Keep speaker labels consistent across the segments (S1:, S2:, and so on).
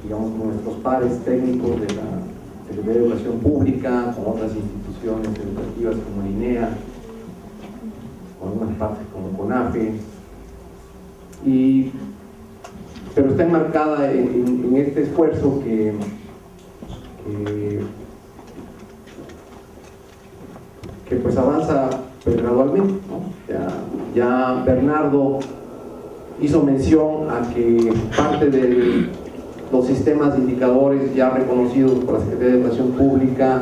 S1: digamos, con nuestros pares técnicos de la Secretaría de Educación Pública, con otras instituciones educativas como el INEA, con algunas partes como CONAFE, pero está enmarcada en este esfuerzo que pues avanza pues gradualmente, ¿no? Ya Bernardo hizo mención a que parte de los sistemas de indicadores ya reconocidos por la Secretaría de Educación Pública,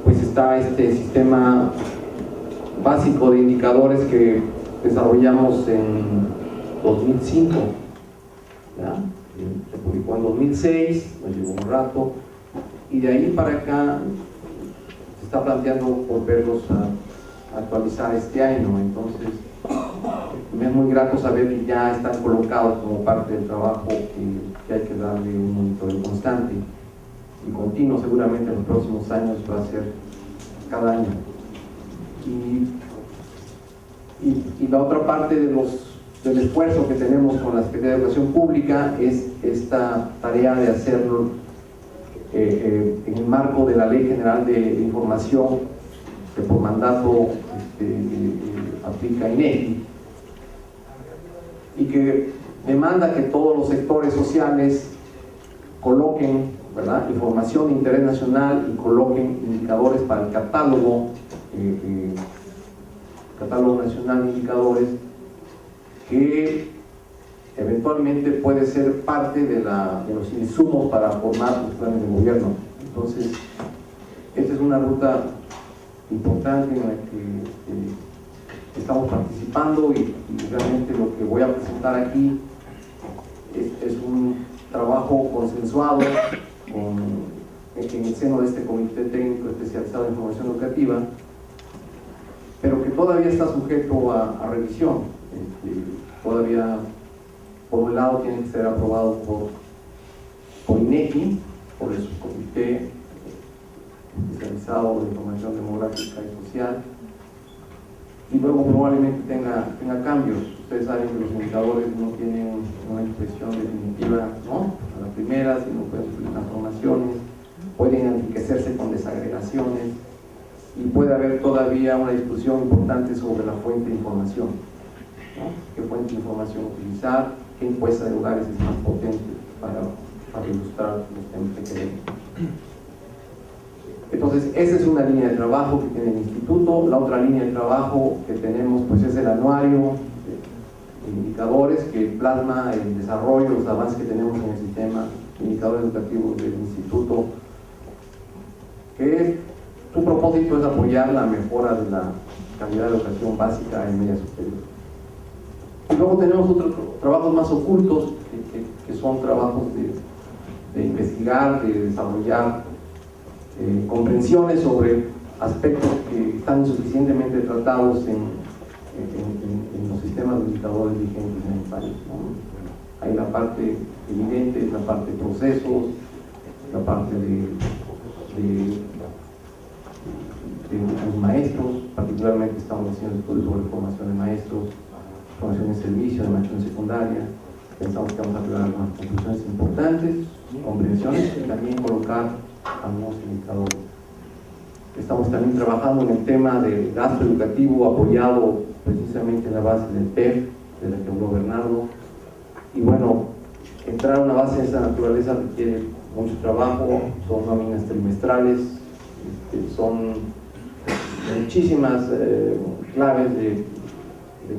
S1: pues está este sistema básico de indicadores que desarrollamos en 2005, ¿ya? Se publicó en 2006, nos llevó un rato, y de ahí para acá se está planteando volverlos a actualizar este año. Entonces me es muy grato saber que ya están colocados como parte del trabajo que hay que darle un monitoreo constante y continuo. Seguramente en los próximos años va a ser cada año. Y la otra parte del esfuerzo que tenemos con la Secretaría de Educación Pública es esta tarea de hacerlo en el marco de la Ley General de Información que por mandato aplica INEGI, y que demanda que todos los sectores sociales coloquen, ¿verdad?, información de interés nacional y coloquen indicadores para el catálogo nacional de indicadores, que eventualmente puede ser parte de los insumos para formar los planes de gobierno. Entonces, esta es una ruta importante en la que estamos participando, y realmente lo que voy a presentar aquí es un trabajo consensuado en el seno de este Comité Técnico Especializado en Información Educativa, pero que todavía está sujeto a revisión. Todavía, por un lado, tiene que ser aprobado por INEGI, por el Subcomité Especializado de Información Demográfica y Social, y luego probablemente tenga cambios. Ustedes saben que los indicadores no tienen una expresión definitiva, ¿no?, a la primera, sino pueden sufrir transformaciones, pueden enriquecerse con desagregaciones, y puede haber todavía una discusión importante sobre la fuente de información, ¿no? ¿Qué fuente de información utilizar? ¿Qué encuesta de lugares es más potente para ilustrar los temas que queremos? Entonces, esa es una línea de trabajo que tiene el instituto. La otra línea de trabajo que tenemos pues es el anuario de indicadores, que plasma el desarrollo, los avances que tenemos en el sistema de indicadores educativos del instituto, que su propósito es apoyar la mejora de la calidad de educación básica y media superior. Y luego tenemos otros trabajos más ocultos, que son trabajos de investigar, de desarrollar comprensiones sobre aspectos que están insuficientemente tratados en los sistemas de indicadores vigentes en el país, ¿no? Hay la parte evidente, la parte de procesos, la parte de los maestros. Particularmente estamos haciendo estudios sobre formación de maestros, formación en servicio, de maestros en secundaria. Pensamos que vamos a llegar a algunas conclusiones importantes, comprensiones, y también colocar algunos indicadores. Estamos también trabajando en el tema del gasto educativo apoyado precisamente en la base del PEF, de la que habló Bernardo. Y bueno, entrar a una base de esa naturaleza requiere mucho trabajo, son nóminas trimestrales, son muchísimas claves de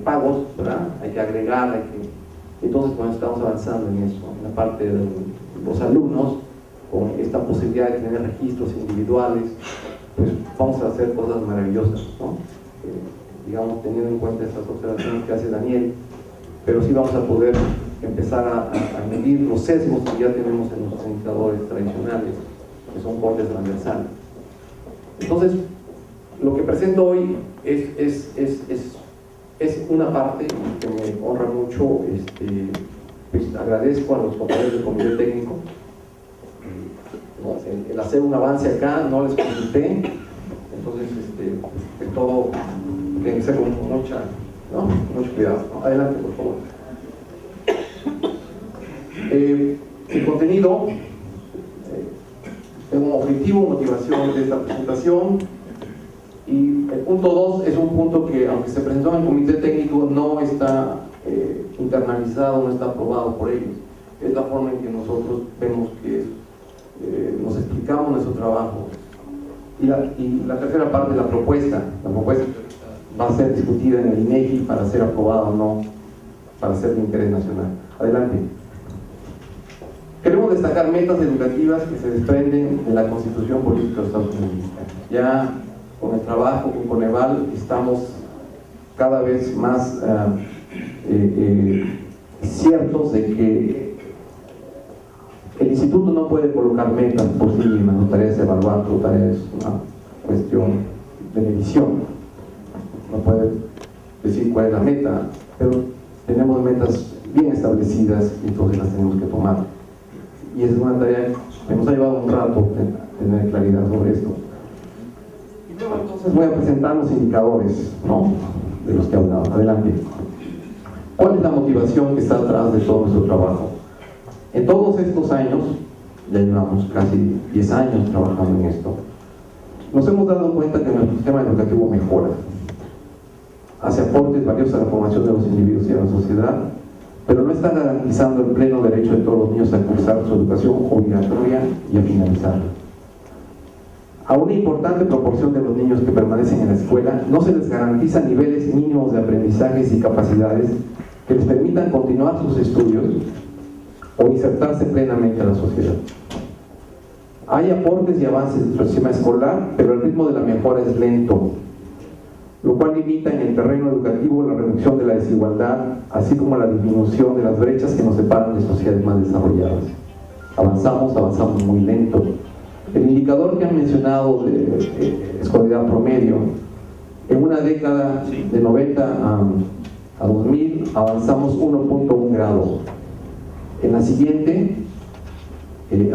S1: pagos, ¿verdad? Hay que agregar, entonces bueno, estamos avanzando en eso, en la parte de los alumnos, con esta posibilidad de tener registros individuales, pues vamos a hacer cosas maravillosas, ¿no? Digamos, teniendo en cuenta estas observaciones que hace Daniel, pero sí vamos a poder empezar a medir los sesgos que ya tenemos en los indicadores tradicionales, que son cortes transversales. Entonces, lo que presento hoy es una parte que me honra mucho. Pues agradezco a los compañeros del comité técnico el hacer un avance acá. No les consulté, entonces de todo tiene que ser con mucho cuidado, ¿no? Adelante, por favor. El contenido, tengo un objetivo, motivación de esta presentación, y el punto 2 es un punto que, aunque se presentó en el comité técnico, no está internalizado, no está aprobado por ellos. Es la forma en que nosotros vemos que nos explicamos nuestro trabajo. Y la tercera parte de la propuesta va a ser discutida en el INEGI para ser aprobada o no, para ser de interés nacional. Adelante. Queremos destacar metas educativas que se desprenden de la Constitución Política de los Estados Unidos. Ya con el trabajo con Coneval estamos cada vez más ciertos de que el instituto no puede colocar metas por sí mismas, no tareas de evaluar, tu tarea es una cuestión de medición. No puede decir cuál es la meta, pero tenemos metas bien establecidas y entonces las tenemos que tomar. Y esa es una tarea que nos ha llevado un rato tener claridad sobre esto. Y luego entonces voy a presentar los indicadores, ¿no?, de los que he hablado. Adelante. ¿Cuál es la motivación que está atrás de todo nuestro trabajo? En todos estos años, ya llevamos casi 10 años trabajando en esto, nos hemos dado cuenta que nuestro sistema educativo mejora, hace aportes valiosos a la formación de los individuos y a la sociedad, pero no está garantizando el pleno derecho de todos los niños a cursar su educación obligatoria y a finalizarla. A una importante proporción de los niños que permanecen en la escuela no se les garantiza niveles mínimos de aprendizajes y capacidades que les permitan continuar sus estudios o insertarse plenamente a la sociedad. Hay aportes y avances en el sistema escolar, pero el ritmo de la mejora es lento, lo cual limita en el terreno educativo la reducción de la desigualdad, así como la disminución de las brechas que nos separan de sociedades más desarrolladas. Avanzamos muy lento. El indicador que han mencionado de escolaridad promedio, en una década de 90 a 2000 avanzamos 1.1 grado. En la siguiente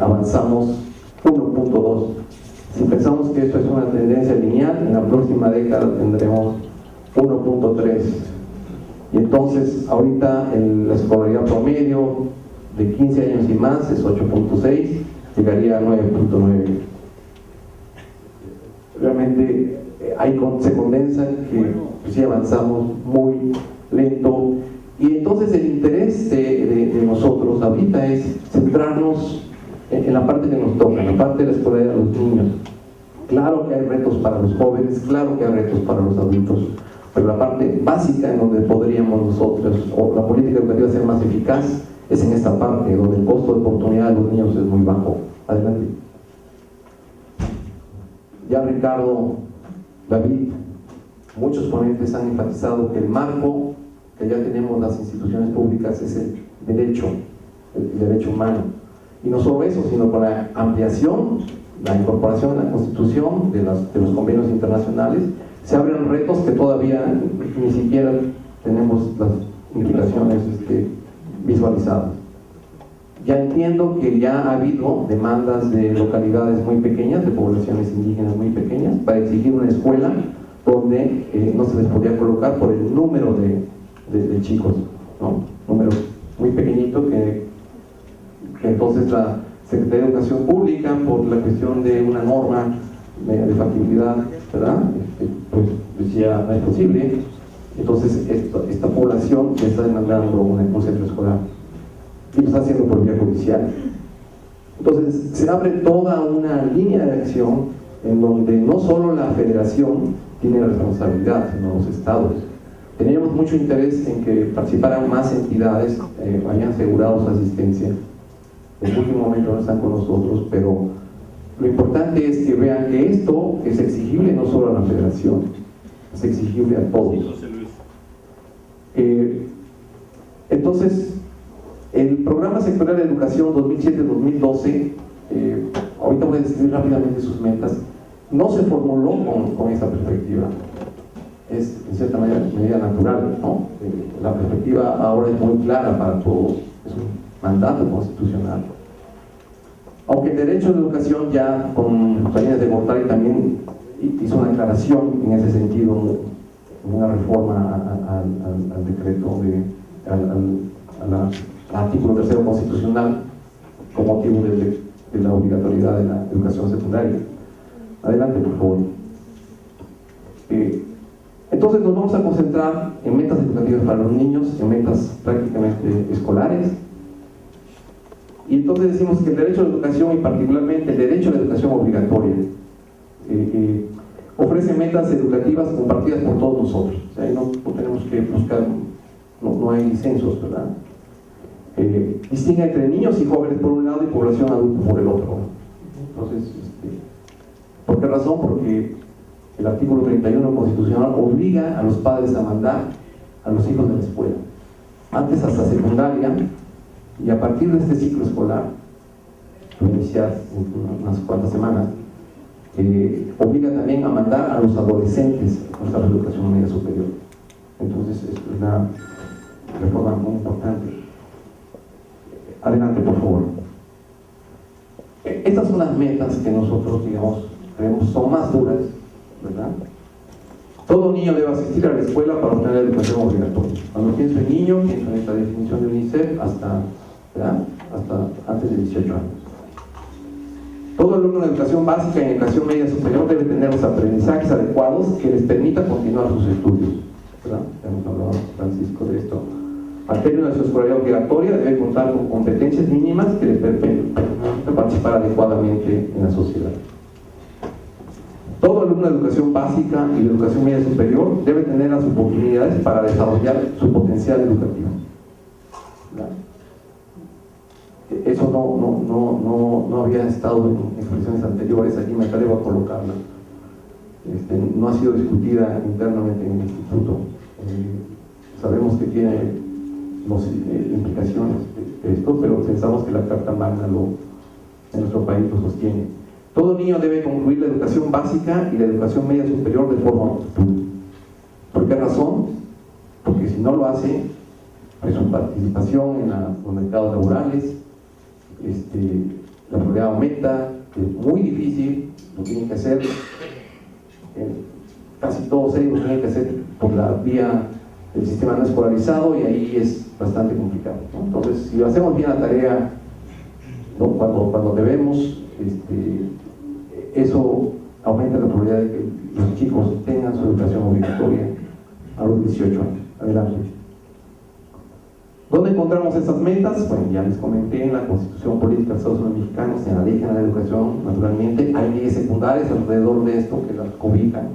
S1: avanzamos 1.2. Si pensamos que esto es una tendencia lineal, en la próxima década tendremos 1.3. Y entonces, ahorita la escolaridad promedio de 15 años y más es 8.6, llegaría a 9.9. Realmente se condensa que pues, sí avanzamos muy lento. Y entonces el interés de nosotros ahorita es centrarnos en la parte que nos toca, en la parte de la escolaridad de los niños. Claro que hay retos para los jóvenes, claro que hay retos para los adultos, pero la parte básica en donde podríamos nosotros, o la política educativa ser más eficaz, es en esta parte, donde el costo de oportunidad de los niños es muy bajo. Adelante. Ya Ricardo, David, muchos ponentes han enfatizado que el marco que ya tenemos las instituciones públicas es el derecho humano. Y no solo eso, sino con la ampliación, la incorporación a la Constitución de los convenios internacionales, se abren retos que todavía ni siquiera tenemos las implicaciones visualizadas. Ya entiendo que ya ha habido demandas de localidades muy pequeñas, de poblaciones indígenas muy pequeñas, para exigir una escuela donde no se les podía colocar por el número de chicos, ¿no? Número muy pequeñito que entonces la Secretaría de Educación Pública, por la cuestión de una norma de factibilidad, ¿verdad?, pues decía no es posible. Entonces esta población ya está demandando un centro escolar y lo está haciendo por vía judicial. Entonces se abre toda una línea de acción en donde no solo la federación tiene la responsabilidad, sino los estados. Teníamos mucho interés en que participaran más entidades, hayan asegurado su asistencia. En el último momento no están con nosotros, pero lo importante es que vean que esto es exigible no solo a la federación, es exigible a todos. Entonces, el programa sectorial de educación 2007-2012, ahorita voy a describir rápidamente sus metas, no se formuló con esa perspectiva. Es en cierta medida natural, ¿no? La perspectiva ahora es muy clara para todos, es un mandato constitucional. Aunque el derecho de educación ya con Salinas de Gortari también hizo una aclaración en ese sentido, una reforma al decreto, al artículo 3 constitucional, con motivo de la obligatoriedad de la educación secundaria. Adelante, por favor. Entonces nos vamos a concentrar en metas educativas para los niños, en metas prácticamente escolares. Y entonces decimos que el derecho a la educación, y particularmente el derecho a la educación obligatoria, ofrece metas educativas compartidas por todos nosotros. O sea, no tenemos que buscar, no hay censos, ¿verdad? Distingue entre niños y jóvenes por un lado y población adulta por el otro. Entonces, ¿por qué razón? Porque el artículo 31 constitucional obliga a los padres a mandar a los hijos de la escuela, antes hasta secundaria, y a partir de este ciclo escolar, que va a iniciar en unas cuantas semanas, obliga también a mandar a los adolescentes a la educación media superior. Entonces es una reforma muy importante. Adelante, por favor. Estas son las metas que nosotros, digamos, creemos son más duras, ¿verdad? Todo niño debe asistir a la escuela para obtener la educación obligatoria. Cuando pienso en niño, pienso en esta definición de UNICEF hasta antes de 18 años. Todo alumno de educación básica y en educación media superior debe tener los aprendizajes adecuados que les permita continuar sus estudios, ¿verdad? Ya hemos hablado, Francisco, de esto. Al término de su escolaridad obligatoria debe contar con competencias mínimas que les permitan participar adecuadamente en la sociedad. Todo alumno de educación básica y de educación media superior debe tener las oportunidades para desarrollar su potencial educativo, ¿verdad? Eso no había estado en expresiones anteriores, aquí me atrevo a colocarla. No ha sido discutida internamente en el instituto. Sabemos que tiene implicaciones de esto, pero pensamos que la Carta Magna en nuestro país lo sostiene. Todo niño debe concluir la educación básica y la educación media superior de forma oportuna. ¿Por qué razón? Porque si no lo hace, pues su participación en los mercados laborales, la probabilidad aumenta, es muy difícil, lo tienen que hacer, casi todos ellos lo tienen que hacer por la vía del sistema no escolarizado, y ahí es bastante complicado, ¿no? Entonces, si hacemos bien la tarea, ¿no? cuando debemos, eso aumenta la probabilidad de que los chicos tengan su educación obligatoria a los 18 años. Adelante. ¿Dónde encontramos esas metas? Bueno, ya les comenté, en la Constitución Política de los Estados Unidos Mexicanos, en la Ley General de Educación, naturalmente. Hay leyes secundarias alrededor de esto que las cobijan,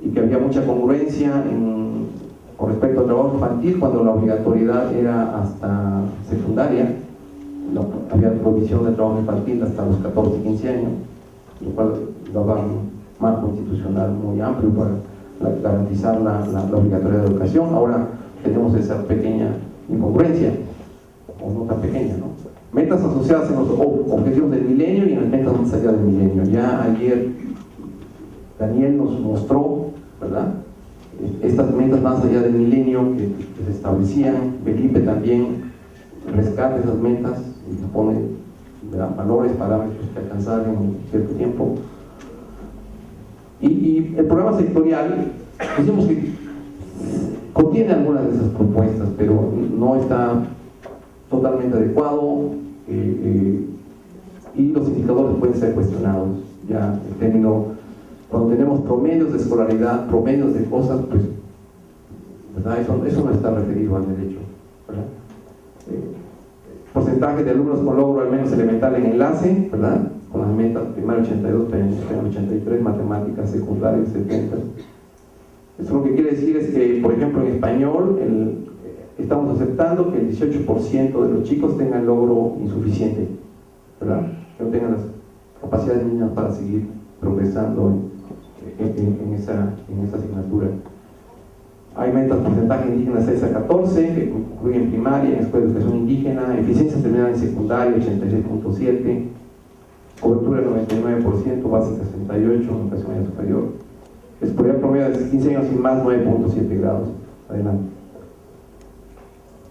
S1: y que había mucha congruencia con respecto al trabajo infantil, cuando la obligatoriedad era hasta secundaria. Había prohibición de trabajo infantil hasta los 14 y 15 años, lo cual daba un marco institucional muy amplio para garantizar la obligatoriedad de educación. Ahora tenemos esa pequeña incongruencia, o no tan pequeña, ¿no? Metas asociadas en los objetivos del milenio y en las metas más allá del milenio. Ya ayer Daniel nos mostró, ¿verdad?, estas metas más allá del milenio que se establecían. Felipe también rescata esas metas y pone, ¿verdad?, valores, parámetros que alcanzar en cierto tiempo. Y el programa sectorial, decimos que contiene algunas de esas propuestas, pero no está totalmente adecuado, y los indicadores pueden ser cuestionados. Ya el término, cuando tenemos promedios de escolaridad, promedios de cosas, pues, ¿verdad?, eso no está referido al derecho, ¿verdad? Porcentaje de alumnos con logro al menos elemental en enlace, ¿verdad?, con las metas primaria 82, primaria 83, matemáticas secundarias 70. Eso lo que quiere decir es que, por ejemplo, en español estamos aceptando que el 18% de los chicos tengan logro insuficiente, ¿verdad?, que no tengan las capacidades mínimas para seguir progresando en esa asignatura. Hay metas porcentaje indígena 6 a 14, que incluyen primaria, en escuela de educación indígena, eficiencia terminal en secundaria 86.7, cobertura 99%, básica 68%, en educación media superior, escolaridad promedio de 15 años y más 9.7 grados. Adelante.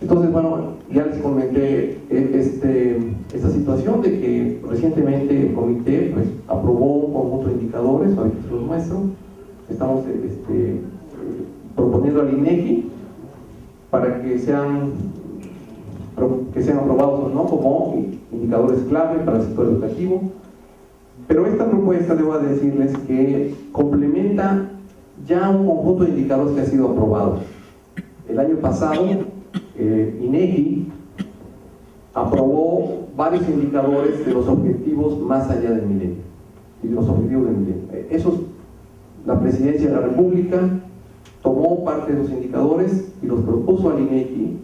S1: Entonces, bueno, ya les comenté esta situación de que recientemente el comité, pues, aprobó un conjunto de indicadores, ahorita se los muestro. Estamos proponiendo al INEGI para que sean que sean aprobados o no como indicadores clave para el sector educativo. Pero esta propuesta, debo decirles que complementa ya un conjunto de indicadores que ha sido aprobado. El año pasado, INEGI aprobó varios indicadores de los objetivos más allá del milenio y de los objetivos del milenio. Esos, la Presidencia de la República tomó parte de los indicadores y los propuso al INEGI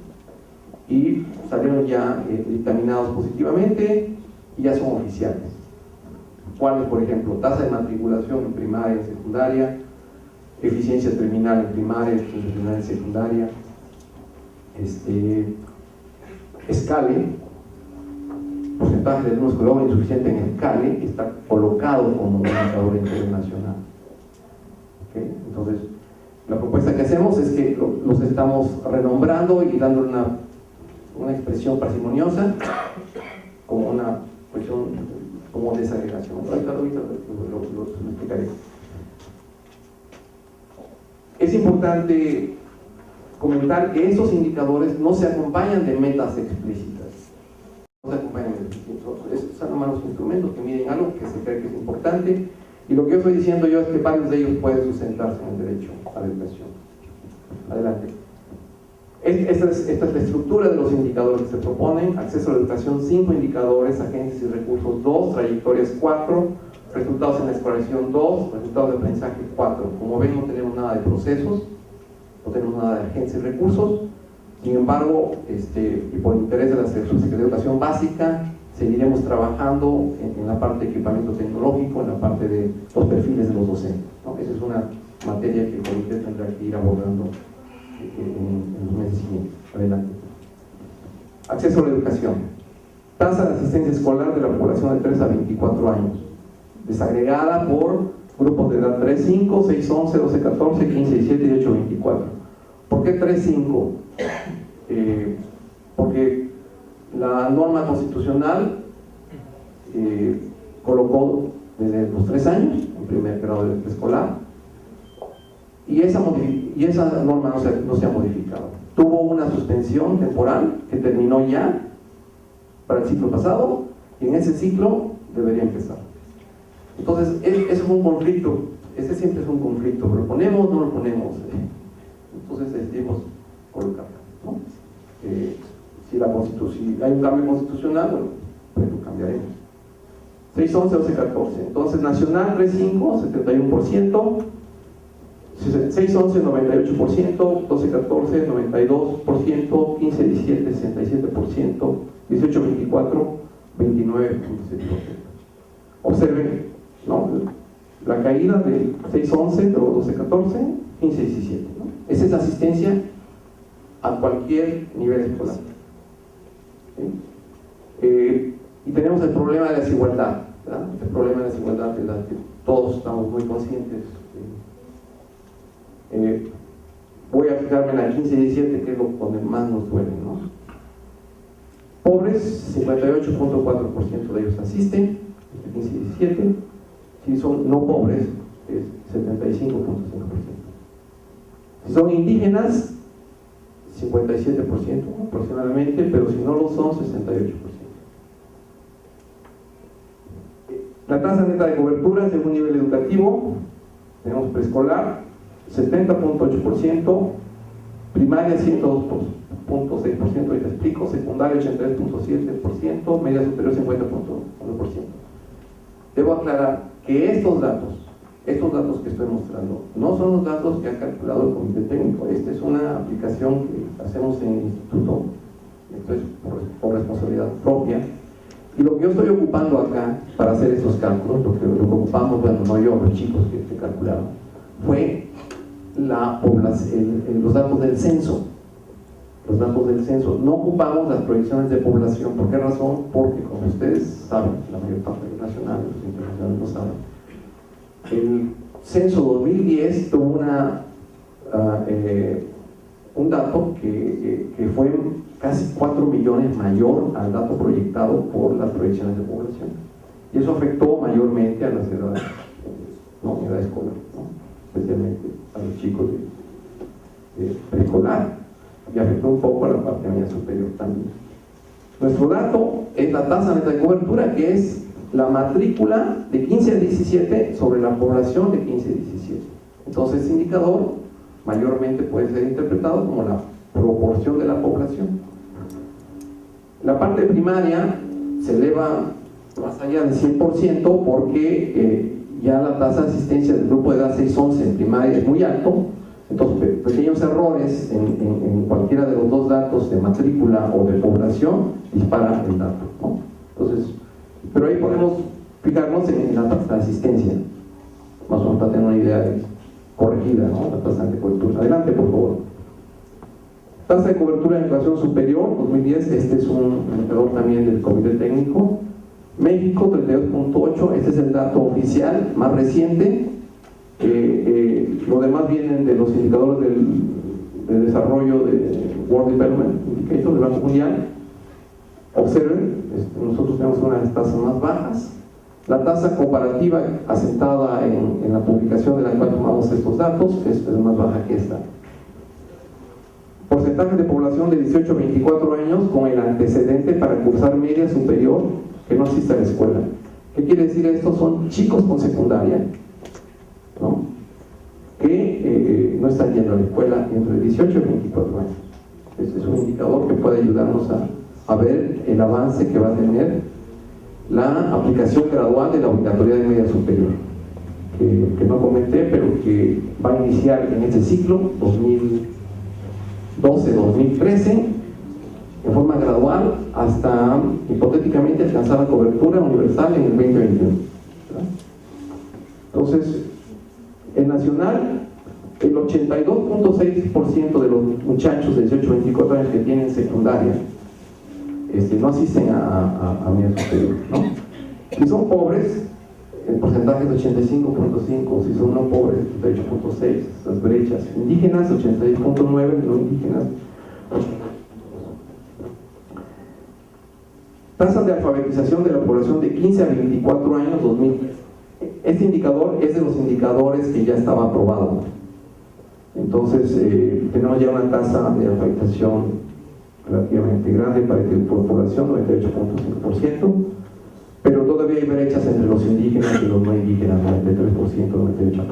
S1: y salieron ya dictaminados positivamente y ya son oficiales. ¿Cuáles? Por ejemplo, tasa de matriculación en primaria y secundaria, eficiencia terminal en primaria, eficiencia terminal en secundaria, escale, porcentaje de alumnos con logro insuficiente en escale, que está colocado como un indicador internacional. ¿Okay? Entonces, la propuesta que hacemos es que los estamos renombrando y dando una expresión parsimoniosa como una cuestión como desagregación. Ahorita lo explicaré. Es importante comentar que estos indicadores no se acompañan de metas explícitas. No se acompañan de metas explícitas. Son nomás los instrumentos que miden algo que se cree que es importante. Y lo que yo estoy diciendo yo es que varios de ellos pueden sustentarse en el derecho a la educación. Adelante. Esta es la estructura de los indicadores que se proponen. Acceso a la educación, 5 indicadores, agencias y recursos 2, trayectorias 4, resultados en la escolarización 2, resultados de aprendizaje 4. Como ven, no tenemos nada de procesos, no tenemos nada de agencias y recursos. Sin embargo, y por interés de la Secretaría de Educación Básica, seguiremos trabajando en la parte de equipamiento tecnológico, en la parte de los perfiles de los docentes, ¿no? Esa es una materia que el comité tendrá que ir abordando en los meses siguientes. Adelante. Acceso a la educación. Tasa de asistencia escolar de la población de 3 a 24 años, desagregada por grupos de edad 3-5, 6-11, 12-14, 15-17 y 8-24. ¿Por qué 3-5? Porque la norma constitucional colocó desde los 3 años en primer grado de preescolar, y esa norma no se ha modificado. Tuvo una suspensión temporal que terminó ya para el ciclo pasado, y en ese ciclo debería empezar. Entonces, ese es un conflicto, ese siempre es un conflicto, ¿lo ponemos o no lo ponemos? Entonces decidimos colocarlo, ¿no? Si hay un cambio constitucional, bueno, pues lo cambiaremos. 6-11, 12-14. Entonces, nacional 3-5, 71%, 6-11, 98%, 12-14, 92%, 15-17, 67%, 18-24, 29.7%. Observen, ¿no?, la caída de 6-11, luego 12-14, 15-17, ¿no? Esa es la asistencia a cualquier nivel escolar. ¿Sí? Y tenemos el problema de la desigualdad, ¿verdad? El problema de la desigualdad del que todos estamos muy conscientes. Voy a fijarme en la 15-17, que es donde más nos duele, ¿no? Pobres, 58.4% de ellos asisten, 15-17. Si son no pobres, es 75.5%. Si son indígenas, 57% aproximadamente, pero si no lo son, 68%. La tasa neta de cobertura según nivel educativo, tenemos preescolar 70.8%, primaria 102.6%, ahorita explico, secundaria 83.7%, media superior 50.1%. Debo aclarar que estos datos que estoy mostrando no son los datos que ha calculado el comité técnico. Esta es una aplicación que hacemos en el instituto, esto es por responsabilidad propia, y lo que yo estoy ocupando acá para hacer estos cálculos, lo que ocupamos, bueno, no yo, los chicos que calcularon, fue los datos del censo. Los datos del censo. No ocupamos las proyecciones de población. ¿Por qué razón? Porque, como ustedes saben, la mayor parte de los nacionales, los internacionales no saben, el censo 2010 tuvo un dato que fue casi 4 millones mayor al dato proyectado por las proyecciones de población, y eso afectó mayormente a las edades, edad escolar, ¿no? Especialmente a los chicos de preescolar, y afectó un poco a la parte media superior también. Nuestro dato es la tasa neta de cobertura, que es la matrícula de 15 a 17 sobre la población de 15 a 17. Entonces, este indicador mayormente puede ser interpretado como la proporción de la población. La parte primaria se eleva más allá del 100% porque ya la tasa de asistencia del grupo de edad 6-11 en primaria es muy alto. Entonces, pequeños errores en cualquiera de los dos datos de matrícula o de población dispara el dato, ¿no? Entonces, pero ahí podemos fijarnos en la tasa de asistencia, más o menos para tener una idea corregida, ¿no? La tasa de cobertura. Adelante, por favor. Tasa de cobertura en educación superior, 2010, este es un indicador también del Comité Técnico. México, 32.8, este es el dato oficial más reciente. Lo demás vienen de los indicadores de desarrollo de World Development Indicator del Banco Mundial. Observen, nosotros tenemos una de las tasas más bajas. La tasa comparativa asentada en la publicación de la cual tomamos estos datos es más baja que esta. Porcentaje de población de 18 a 24 años con el antecedente para cursar media superior que no asiste a la escuela. ¿Qué quiere decir esto? Son chicos con secundaria, ¿no? Que no están yendo a la escuela entre 18 y 24 años. Este es un indicador que puede ayudarnos a ver el avance que va a tener la aplicación gradual de la obligatoria de media superior, que no comenté, pero que va a iniciar en este ciclo 2012-2013 en forma gradual hasta hipotéticamente alcanzar la cobertura universal en el 2021, ¿verdad? Entonces, en nacional, el 82.6% de los muchachos de 18 a 24 años que tienen secundaria no asisten a media superior, ¿no? Si son pobres, el porcentaje es 85.5%, si son no pobres, 88.6%, las brechas. Indígenas, 86.9%, no indígenas. Tasas de alfabetización de la población de 15 a 24 años, 2010. Este indicador es de los indicadores que ya estaba aprobado. Entonces, tenemos ya una tasa de alfabetización relativamente grande para la población, 98.5%, pero todavía hay brechas entre los indígenas y los no indígenas, 93%, 98%.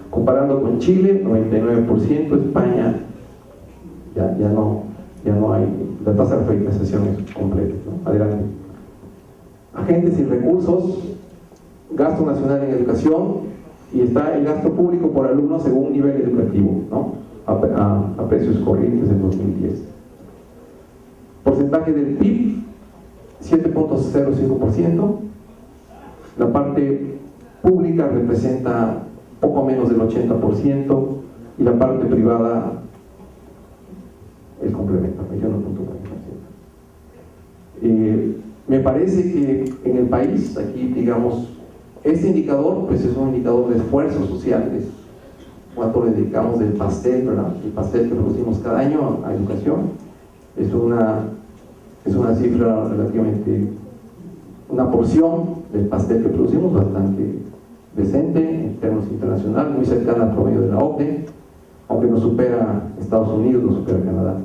S1: Comparando con Chile, 99%, España ya no hay, la tasa de alfabetización es completa, ¿no? Adelante. Agentes y recursos, gasto nacional en educación, y está el gasto público por alumno según nivel educativo, ¿no? A precios corrientes del 2010. Porcentaje del PIB, 7.05%. La parte pública representa poco menos del 80% y la parte privada el complemento, 21.40%. Me parece que en el país, aquí digamos, este indicador pues es un indicador de esfuerzos sociales, cuánto le dedicamos del pastel, ¿verdad? El pastel que producimos cada año a educación es una cifra relativamente, una porción del pastel que producimos bastante decente en términos internacionales, muy cercana al promedio de la OCDE, aunque nos supera Estados Unidos, nos supera Canadá.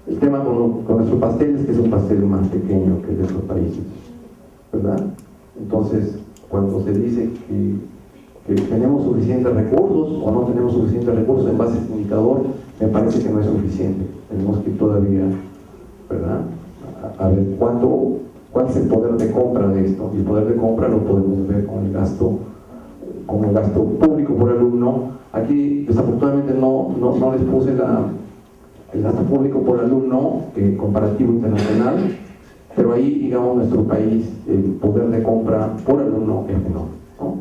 S1: El tema con nuestro pastel es que es un pastel más pequeño que el de otros países, ¿verdad? Entonces, cuando se dice que tenemos suficientes recursos o no tenemos suficientes recursos en base a este indicador, me parece que no es suficiente. Tenemos que todavía, ¿verdad?, a ver cuál es el poder de compra de esto. Y el poder de compra lo podemos ver con el gasto público por alumno. Aquí desafortunadamente no les puse el gasto público por alumno comparativo internacional, pero ahí, digamos, nuestro país, el poder de compra por alumno es menor, ¿no?,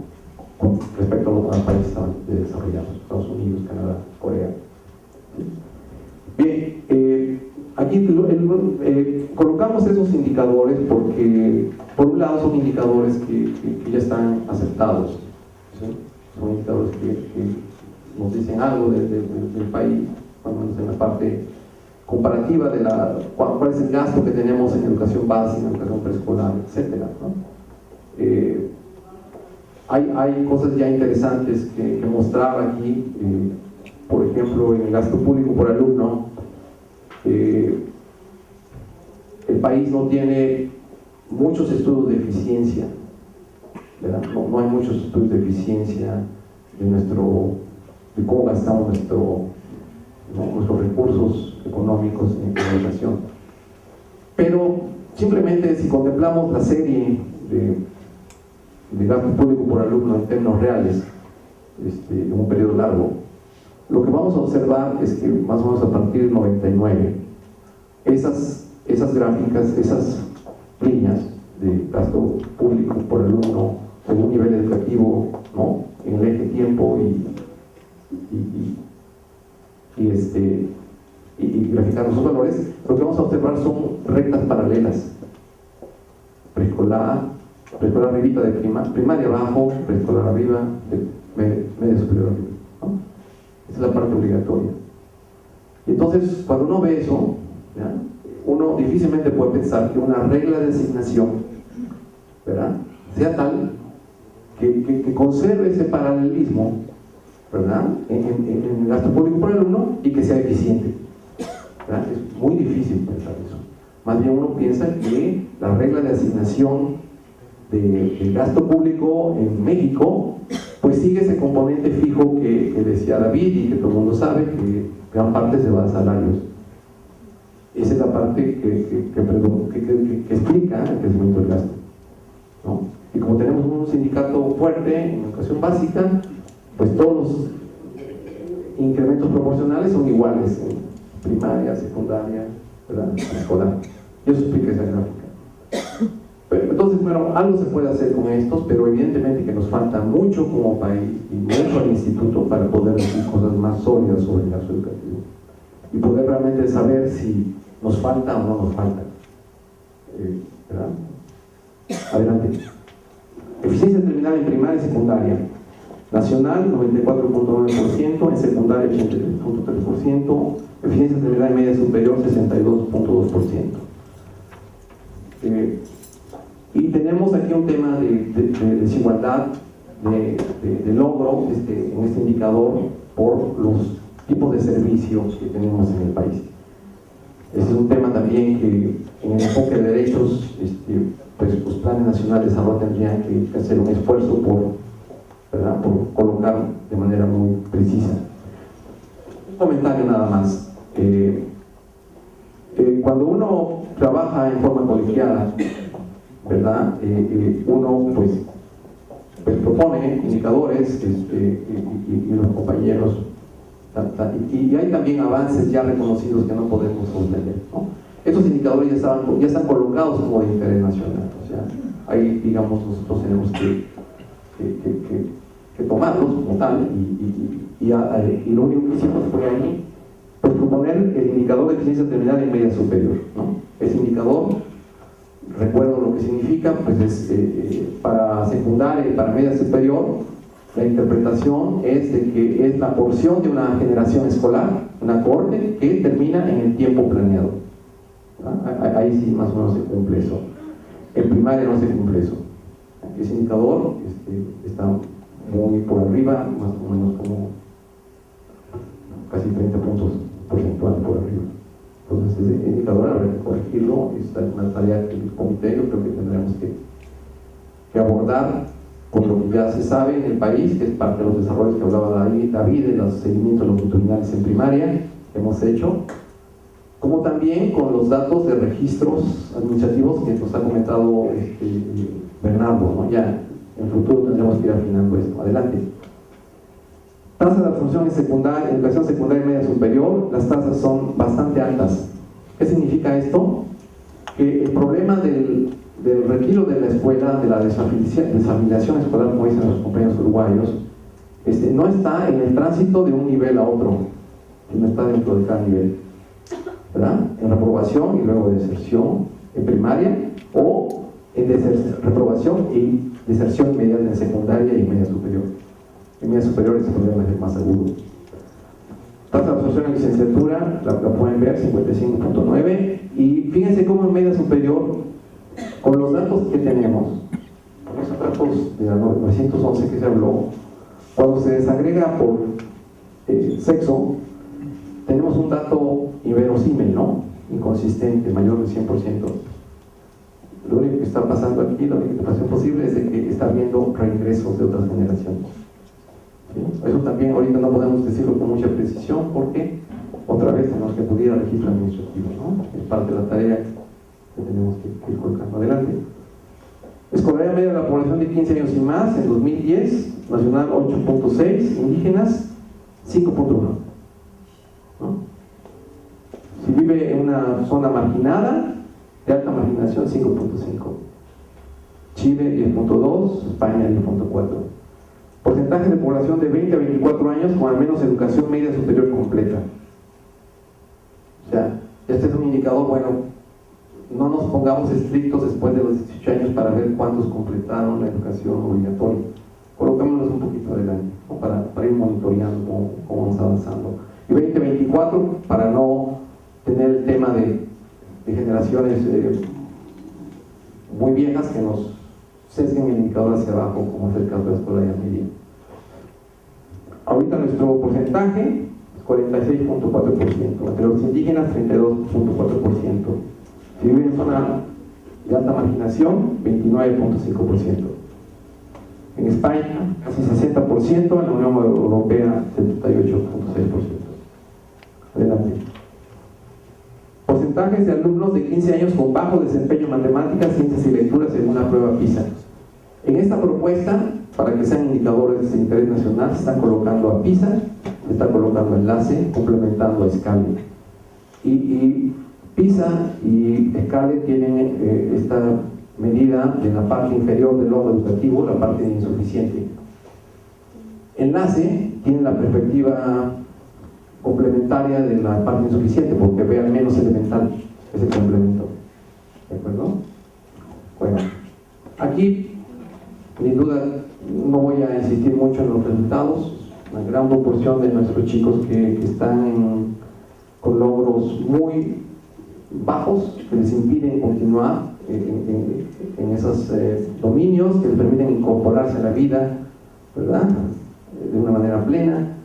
S1: con respecto a los países desarrollados, Estados Unidos, Canadá, Corea. Bien, aquí colocamos esos indicadores porque, por un lado, son indicadores que ya están aceptados, ¿sí? Son indicadores que nos dicen algo del país, cuando en la parte comparativa de cuál es el gasto que tenemos en educación básica, en educación preescolar, etcétera, ¿no? Hay cosas ya interesantes que mostrar aquí. Por ejemplo, en el gasto público por alumno, el país no tiene muchos estudios de eficiencia, ¿verdad? No hay muchos estudios de eficiencia de cómo gastamos nuestros recursos económicos en educación. Pero simplemente si contemplamos la serie de gasto público por alumno en términos reales, en un periodo largo, lo que vamos a observar es que más o menos a partir del 99, esas gráficas, esas líneas de gasto público por alumno según nivel educativo, ¿no?, en el eje tiempo y graficar los valores, lo que vamos a observar son rectas paralelas: preescolar arribita de primaria abajo, preescolar arriba, media superior arriba, ¿no? Esa es la parte obligatoria. Y entonces, cuando uno ve eso, ¿ya?, uno difícilmente puede pensar que una regla de asignación, ¿verdad?, sea tal que conserve ese paralelismo, ¿verdad?, en el gasto público por alumno, y que sea eficiente, ¿verdad? Es muy difícil pensar eso. Más bien uno piensa que la regla de asignación del gasto público en México pues sigue ese componente fijo que decía David y que todo el mundo sabe, que gran parte se va a salarios. Esa es la parte que explica el crecimiento del gasto, ¿no? Y como tenemos un sindicato fuerte en educación básica, pues todos los incrementos proporcionales son iguales en primaria, secundaria, ¿verdad?, escolar. Y eso explica esa gráfica. Pero, entonces, bueno, algo se puede hacer con estos, pero evidentemente que nos falta mucho como país y mucho al instituto para poder decir cosas más sólidas sobre el gasto educativo y poder realmente saber si nos falta o no nos falta, ¿verdad? Adelante. Eficiencia terminal en primaria y secundaria. Nacional, 94.9%, en secundaria, 83.3%, eficiencia terminal en media superior, 62.2%. Y tenemos aquí un tema de desigualdad, de logro en este indicador por los tipos de servicios que tenemos en el país. Ese es un tema también que en el enfoque de derechos, pues los planes nacionales de desarrollo tendrían que hacer un esfuerzo por colocar de manera muy precisa. Un comentario nada más. Cuando uno trabaja en forma colegiada, ¿verdad?, uno pues propone indicadores y los compañeros, y hay también avances ya reconocidos que no podemos sostener, ¿no? Estos indicadores ya están colocados como de interés nacional, o sea, ahí, digamos, nosotros tenemos que tomarlos como tal, y lo único que hicimos fue ahí pues proponer el indicador de eficiencia terminal en media superior, ¿no? Ese indicador, recuerdo lo que significa, pues es para secundaria y para media superior, la interpretación es de que es la porción de una generación escolar, una cohorte que termina en el tiempo planeado, ¿verdad? Ahí sí más o menos se cumple eso. En primaria no se cumple eso. Ese indicador está muy por arriba, más o menos como casi 30 puntos porcentuales por arriba. Entonces ese indicador habrá que corregirlo. Esta es una tarea que el comité yo creo que tendremos que abordar con lo que ya se sabe en el país, que es parte de los desarrollos que hablaba David, de los seguimientos longitudinales en primaria que hemos hecho, como también con los datos de registros administrativos que nos ha comentado Bernardo, ¿no? Ya en el futuro tendremos que ir afinando esto. Adelante. Tasa de absorción en secundaria, educación secundaria y media superior, las tasas son bastante altas. ¿Qué significa esto? Que el problema del retiro de la escuela, de la desafiliación escolar, como dicen los compañeros uruguayos, no está en el tránsito de un nivel a otro, sino está dentro de cada nivel, ¿verdad? En reprobación y luego deserción en primaria, o en reprobación y deserción inmediata en secundaria y media superior. En media superior ese problema es el más agudo. Tasa de absorción en licenciatura, la pueden ver, 55.9, y fíjense cómo en media superior, con los datos que tenemos, con esos datos de la 911 que se habló, cuando se desagrega por sexo, tenemos un dato inverosímil, ¿no? inconsistente, mayor del 100%. Lo único que está pasando aquí, la única interpretación posible es de que está habiendo reingresos de otras generaciones. ¿Sí? Eso también ahorita no podemos decirlo con mucha precisión porque otra vez tenemos que acudir al registro administrativo, ¿no? Es parte de la tarea que tenemos que ir colocando adelante. Escolaridad media de la población de 15 años y más en 2010, nacional 8.6, indígenas 5.1, ¿no? Si vive en una zona marginada, de alta marginación 5.5, Chile 10.2, España 10.4. Porcentaje de población de 20 a 24 años con al menos educación media superior completa. O sea, este es un indicador, bueno, no nos pongamos estrictos después de los 18 años para ver cuántos completaron la educación obligatoria. Colocémonos un poquito adelante, ¿no? para ir monitoreando cómo vamos avanzando. Y 2024 para no tener el tema de generaciones muy viejas que nos sesguen el indicador hacia abajo, como es el caso de la escolaridad media. Ahorita nuestro porcentaje es 46.4%, entre los indígenas 32.4%. Si viven en zona de alta marginación, 29.5%. En España, casi 60%, en la Unión Europea, 78.6%. Adelante. Porcentajes de alumnos de 15 años con bajo desempeño en matemáticas, ciencias y lecturas según la prueba PISA. En esta propuesta, para que sean indicadores de interés nacional, se están colocando a PISA, se está colocando enlace, complementando a SCALE. Y PISA y SCALE tienen esta medida en la parte inferior del logro educativo, la parte insuficiente. Enlace tiene la perspectiva complementaria de la parte insuficiente, porque ve al menos elemental ese complemento. ¿De acuerdo? Bueno, aquí, sin duda, no voy a insistir mucho en los resultados. Una gran proporción de nuestros chicos que están con logros muy bajos, que les impiden continuar en esos dominios, que les permiten incorporarse a la vida, ¿verdad?, de una manera plena.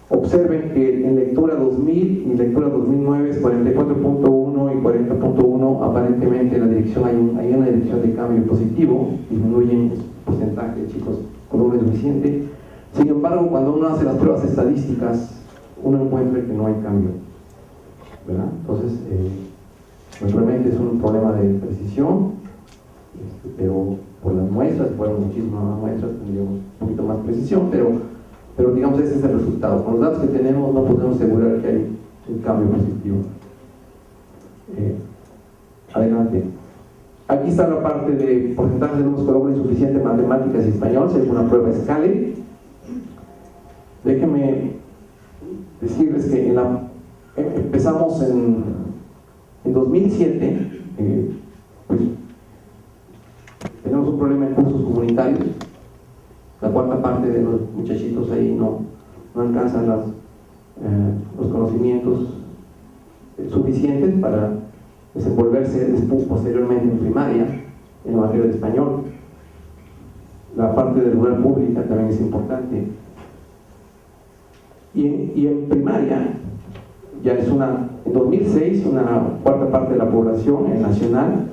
S1: Observen que en lectura 2000 y lectura 2009 es 44.1 y 40.1, aparentemente en la dirección hay una dirección de cambio positivo, disminuyen el porcentaje de chicos con logro suficiente. Sin embargo, cuando uno hace las pruebas estadísticas, uno encuentra que no hay cambio, ¿verdad? Entonces, naturalmente es un problema de precisión, pero por las muestras, fueron muchísimas más muestras, tendríamos un poquito más precisión, pero digamos ese es el resultado. Con los datos que tenemos no podemos asegurar que hay un cambio positivo. Adelante. Aquí está la parte de porcentaje de alumnos con logro insuficiente en matemáticas y español, según una prueba SCALE. Déjenme decirles que empezamos en 2007, pues tenemos un problema en cursos comunitarios. La cuarta parte de los muchachitos ahí no alcanzan los conocimientos suficientes para desenvolverse posteriormente en primaria en la materia de español. La parte de rural pública también es importante. Y en primaria ya es en 2006 una cuarta parte de la población en nacional,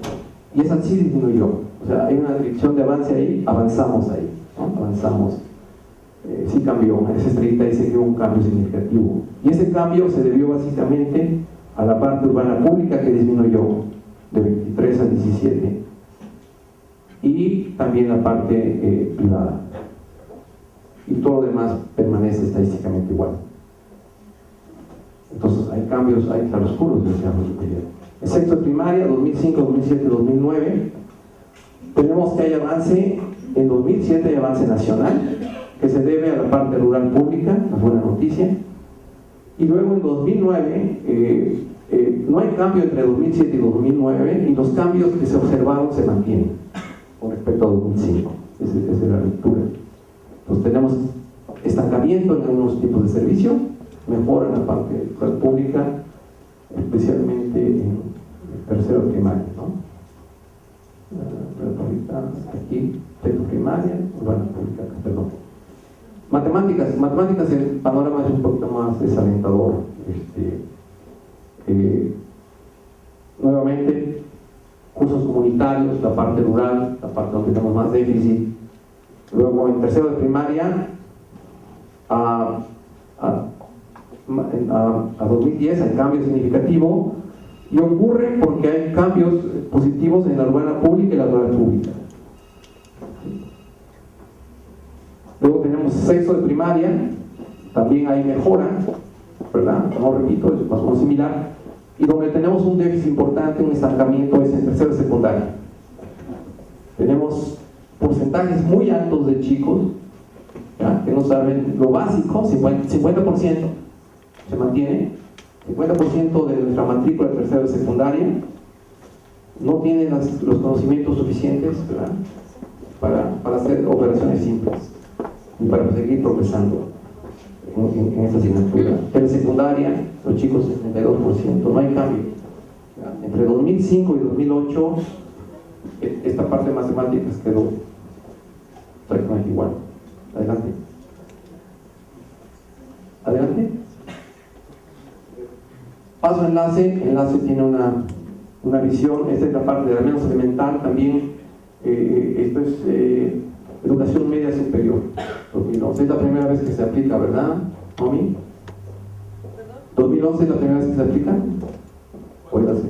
S1: y esa sí disminuyó. O sea, hay una dirección de avance ahí, avanzamos ahí, ¿no? Avanzamos. Sí cambió, esa estrellita dice que hubo un cambio significativo. Y ese cambio se debió básicamente a la parte urbana pública, que disminuyó de 23 a 17. Y también la parte privada. Y todo lo demás permanece estadísticamente igual. Entonces hay cambios, hay claroscuros del desarrollo superior. El sexto de primaria, 2005, 2007, 2009, tenemos que hay avance, en 2007 hay avance nacional, que se debe a la parte rural pública, una buena noticia. Y luego en 2009, no hay cambio entre 2007 y 2009, y los cambios que se observaron se mantienen con respecto a 2005. Esa es la lectura. Entonces tenemos estancamiento en algunos tipos de servicio, mejora en la parte rural pública, especialmente en el tercero primario, ¿no? Aquí, texto primaria, urbana pública, perdón. Matemáticas, el panorama es un poquito más desalentador. nuevamente, cursos comunitarios, la parte rural, la parte donde tenemos más déficit. Luego, en tercero de primaria, a 2010 hay cambio significativo, y ocurre porque hay cambios positivos en la urbana pública y la rural pública. Luego tenemos sexto de primaria, también hay mejora, ¿verdad? No repito, es más o menos similar, y donde tenemos un déficit importante, un estancamiento, es en tercero de secundaria. Tenemos porcentajes muy altos de chicos, ¿ya?, que no saben lo básico. 50% se mantiene, 50% de nuestra matrícula de tercero de secundaria no tienen los conocimientos suficientes, ¿verdad?, para hacer operaciones simples y para seguir progresando en esta asignatura. En secundaria, los chicos 72%, no hay cambio, ¿verdad? Entre 2005 y 2008 esta parte de matemáticas quedó prácticamente igual. Adelante. Adelante. Paso enlace. Enlace tiene una visión. Esta es la parte de la menos elemental. También esto es educación media superior 2011. Es la primera vez que se aplica, ¿verdad, Mami? 2011 es la primera vez que se aplica. ¿O es así?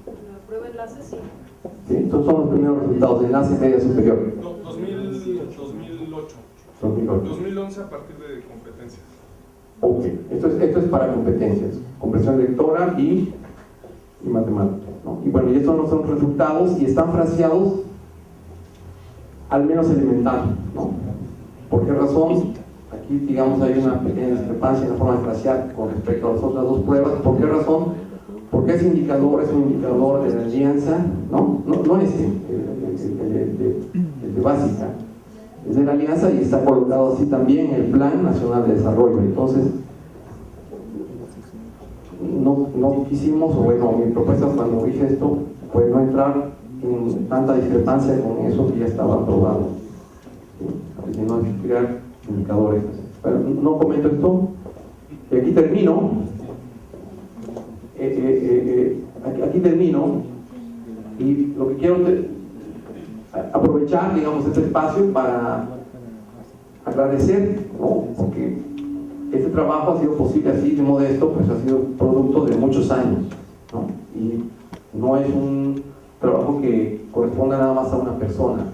S2: La prueba enlace sí.
S1: Sí, estos son los primeros resultados de enlace media superior.
S3: No, 2008. 2011 a partir de competencias.
S1: Ok, esto es para competencias, comprensión lectora y matemáticas, ¿no? Y bueno, y estos no son resultados y están fraseados al menos elemental, ¿no? ¿Por qué razón? Aquí, digamos, hay una pequeña discrepancia en la forma de frasear con respecto a las otras dos pruebas. ¿Por qué razón? Porque ese indicador es un indicador de la alianza, ¿no? No este, el de básica, es de la alianza y está colocado así también en el Plan Nacional de Desarrollo. Entonces, no quisimos, o bueno, mi propuesta cuando dije esto, pues no entrar en tanta discrepancia con eso que ya estaba aprobado, ¿sí? Sino crear indicadores. Pero no comento esto, y aquí termino. Aquí termino, y lo que quiero aprovechar, digamos, este espacio para agradecer, ¿no? Porque este trabajo ha sido posible así de modesto, pues ha sido producto de muchos años, ¿no? Y no es un trabajo que corresponda nada más a una persona,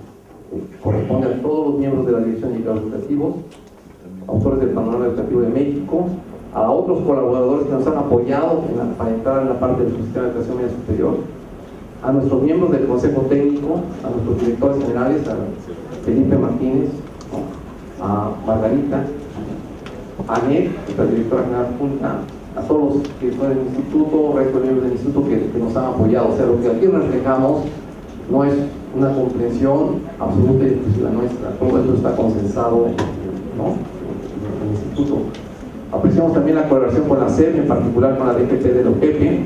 S1: corresponde a todos los miembros de la Dirección de Indicadores Educativos, autores del Panorama Educativo de México, a otros colaboradores que nos han apoyado para entrar en la parte del sistema de educación media superior, a nuestros miembros del Consejo Técnico, a nuestros directores generales, a Felipe Martínez, ¿no?, a Margarita, a Anet, nuestra directora general junta, a todos los que son del instituto, resto de miembros del instituto que nos han apoyado. O sea, lo que aquí reflejamos no es una comprensión absoluta y exclusiva nuestra, todo esto está consensado, ¿no?, en el instituto. Apreciamos también la colaboración con la SEP, en particular con la DGT de Loquepe,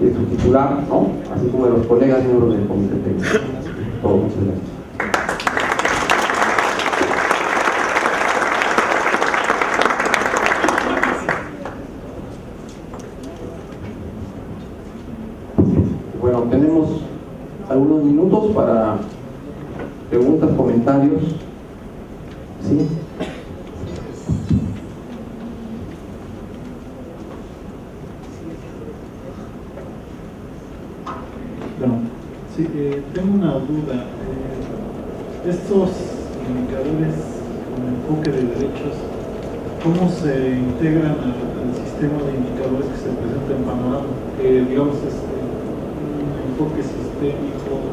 S1: y de su titular, ¿no?, así como de los colegas miembros del comité técnico. Todo, muchas gracias. Bueno, tenemos algunos minutos para preguntas, comentarios. ¿Sí?
S4: Sí, tengo una duda. Estos indicadores con enfoque de derechos, ¿cómo se integran al sistema de indicadores que se presenta en Panorama? Que digamos es un enfoque sistémico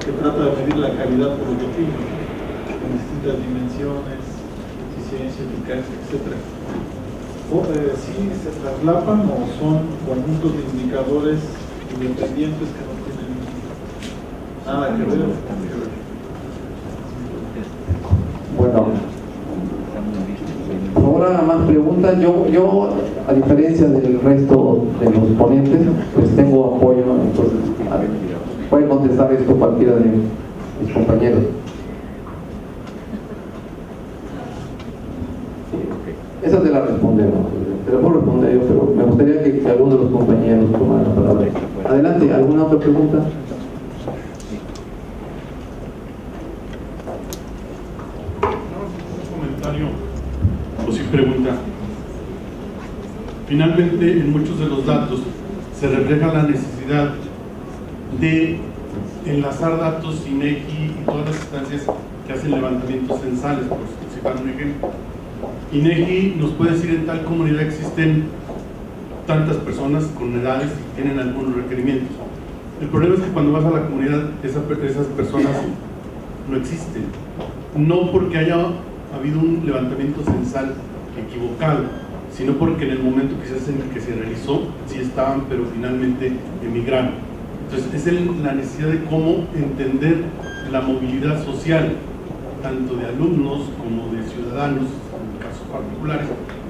S4: que trata de medir la calidad por objetivo en distintas dimensiones, eficiencia, eficacia, etc. ¿Sí se traslapan o son conjuntos de indicadores independientes que no tienen nada que ver?
S1: Bueno, ahora más preguntas. Yo, a diferencia del resto de los ponentes, pues tengo apoyo, entonces puede contestar esto cualquiera de mis compañeros. Esa esa te la respondemos, te la puedo responder yo, pero me gustaría que alguno de los compañeros tomara la palabra. Adelante, ¿alguna otra pregunta?
S5: Un comentario o sin pregunta. Finalmente, en muchos de los datos se refleja la necesidad de enlazar datos INEGI y todas las instancias que hacen levantamientos censales, por citar un ejemplo. INEGI nos puede decir en tal comunidad existen tantas personas con edades y tienen algunos requerimientos. El problema es que cuando vas a la comunidad, esas personas no existen. No porque haya habido un levantamiento censal equivocado, sino porque en el momento quizás en el que se realizó, sí estaban, pero finalmente emigraron. Entonces, es la necesidad de cómo entender la movilidad social, tanto de alumnos como de ciudadanos, en casos particulares,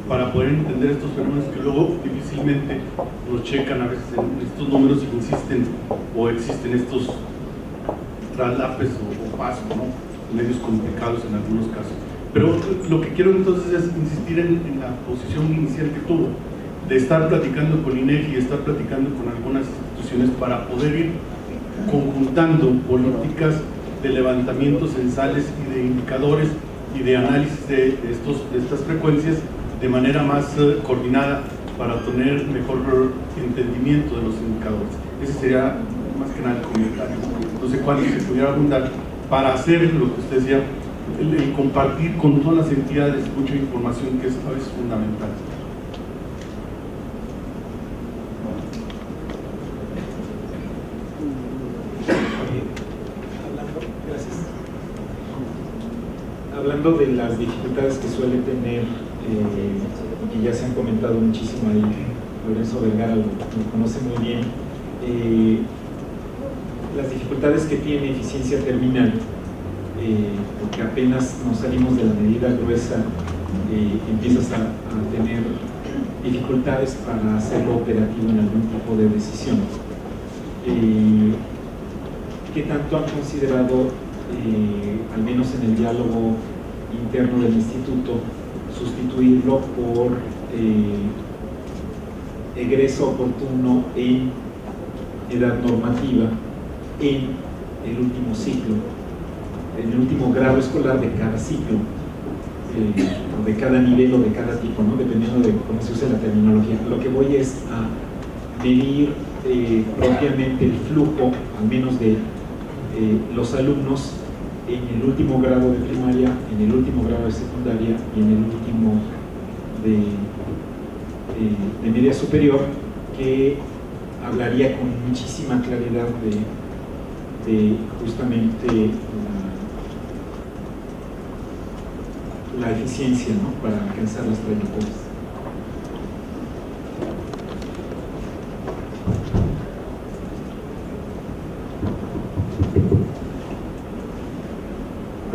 S5: para poder entender estos fenómenos que luego difícilmente nos checan a veces en estos números y insisten o existen estos traslapes o pasos, ¿no? Medios complicados en algunos casos. Pero lo que quiero entonces es insistir en la posición inicial que tuvo, de estar platicando con INEGI y estar platicando con algunas instituciones para poder ir conjuntando políticas de levantamientos censales y de indicadores y de análisis de estas frecuencias de manera más coordinada para obtener mejor entendimiento de los indicadores. Ese sería más que nada el comentario. No sé cuánto se pudiera abundar para hacer lo que usted decía, el compartir con todas las entidades mucha información que es a veces fundamental.
S6: Hablando de las dificultades que suele tener, y ya se han comentado muchísimo ahí, Lorenzo Vergara lo conoce muy bien, las dificultades que tiene eficiencia terminal, porque apenas nos salimos de la medida gruesa, empiezas a tener dificultades para hacerlo operativo en algún tipo de decisión. ¿Qué tanto han considerado, al menos en el diálogo interno del instituto, sustituirlo por egreso oportuno en edad normativa en el último ciclo, en el último grado escolar de cada ciclo, o de cada nivel o de cada tipo, ¿no? Dependiendo de cómo se use la terminología? Lo que voy es a medir propiamente el flujo, al menos de los alumnos en el último grado de primaria, en el último grado de secundaria y en el último de media superior, que hablaría con muchísima claridad de justamente la eficiencia, ¿no? Para alcanzar las trayectorias.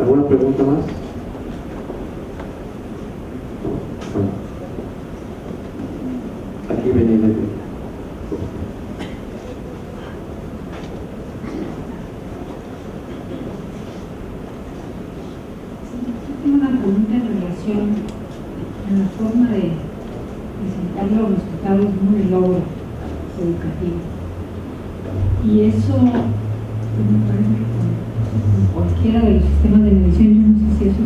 S1: ¿Alguna pregunta más? Aquí venía desde.
S7: Tengo una pregunta en relación a la forma de presentar los resultados de un logro educativo. Y eso, me parece que con cualquiera de los sistemas de medición, yo no sé si eso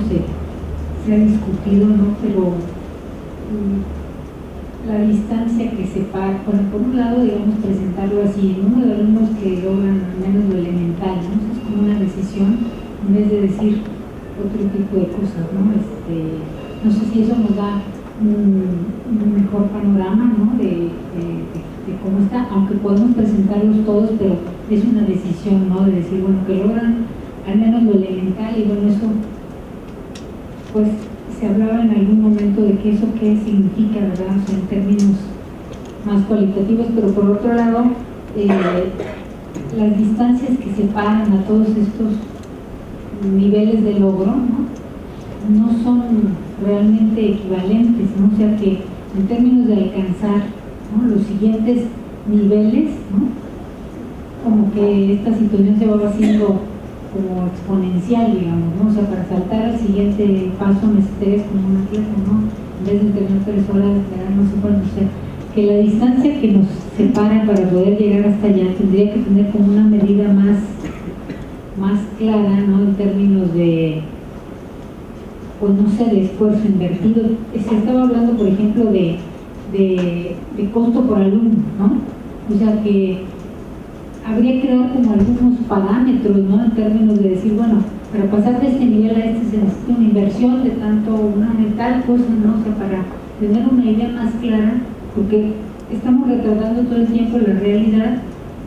S7: se ha discutido o no, pero la distancia que separa, bueno, por un lado, digamos, presentarlo así, el número de alumnos que logran al menos lo elemental, ¿no? Eso es como una decisión en vez de decir otro tipo de cosas, ¿no? No sé si eso nos da un mejor panorama, ¿no? de cómo está, aunque podemos presentarlos todos, pero es una decisión, ¿no? De decir, bueno, que logran al menos lo elemental, y bueno, eso pues se hablaba en algún momento de que eso qué significa, ¿verdad? O sea, en términos más cualitativos, pero por otro lado, las distancias que separan a todos estos niveles de logro, no son realmente equivalentes, ¿no? O sea que en términos de alcanzar, ¿no?, los siguientes niveles, ¿no?, como que esta situación se va haciendo como exponencial, digamos, ¿no? O sea, para saltar al siguiente paso necesitas como una clase, ¿no? en vez de tener 3 horas, no sé cuánto sea, que la distancia que nos separa para poder llegar hasta allá tendría que tener como una medida más clara, ¿no? En términos de, pues no sé, de esfuerzo invertido. Se estaba hablando, por ejemplo, de costo por alumno, ¿no? O sea que habría que dar como algunos parámetros, ¿no? En términos de decir, bueno, para pasar de este nivel a este se necesita una inversión de tanto, una tal cosa, ¿no? O sea, para tener una idea más clara, porque estamos retratando todo el tiempo la realidad,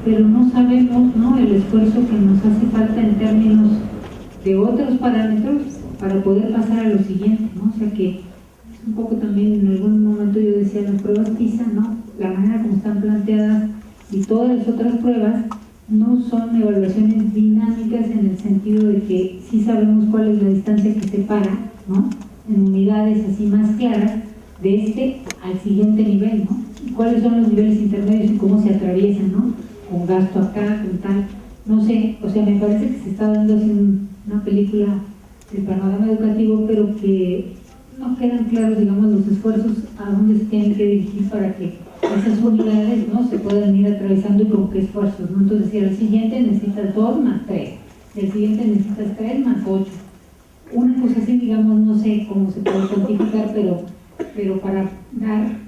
S7: pero no sabemos, ¿no?, el esfuerzo que nos hace falta en términos de otros parámetros para poder pasar a lo siguiente, ¿no? O sea que es un poco también, en algún momento yo decía, las pruebas PISA, ¿no?, la manera como están planteadas y todas las otras pruebas no son evaluaciones dinámicas en el sentido de que sí sabemos cuál es la distancia que separa, ¿no?, en unidades así más claras, de este al siguiente nivel, ¿no? Y cuáles son los niveles intermedios y cómo se atraviesan, ¿no? Con gasto acá, con tal, no sé, o sea, me parece que se está dando así una película del panorama educativo, pero que no quedan claros, digamos, los esfuerzos a dónde se tienen que dirigir para que esas unidades, ¿no?, se puedan ir atravesando y con qué esfuerzos, ¿no? Entonces, si el siguiente necesitas 2 más 3, el siguiente necesitas 3 más 8, una cosa así, digamos, no sé cómo se puede cuantificar, pero para dar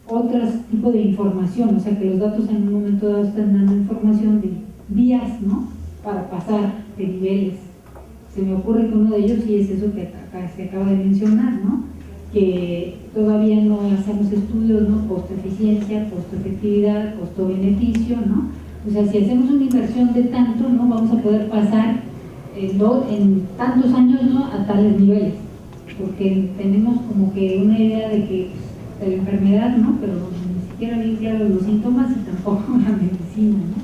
S7: otro tipo de información, o sea que los datos en un momento dado están dando información de vías, ¿no?, para pasar de niveles. Se me ocurre que uno de ellos sí es eso que acá se acaba de mencionar, ¿no?, que todavía no hacemos estudios, ¿no?, costo-eficiencia, costo-efectividad, costo-beneficio, ¿no? O sea, si hacemos una inversión de tanto, ¿no?, vamos a poder pasar en tantos años, ¿no?, a tales niveles, porque tenemos como que una idea de que de la enfermedad, ¿no?, pero ni siquiera bien claros los síntomas y tampoco la medicina, ¿no?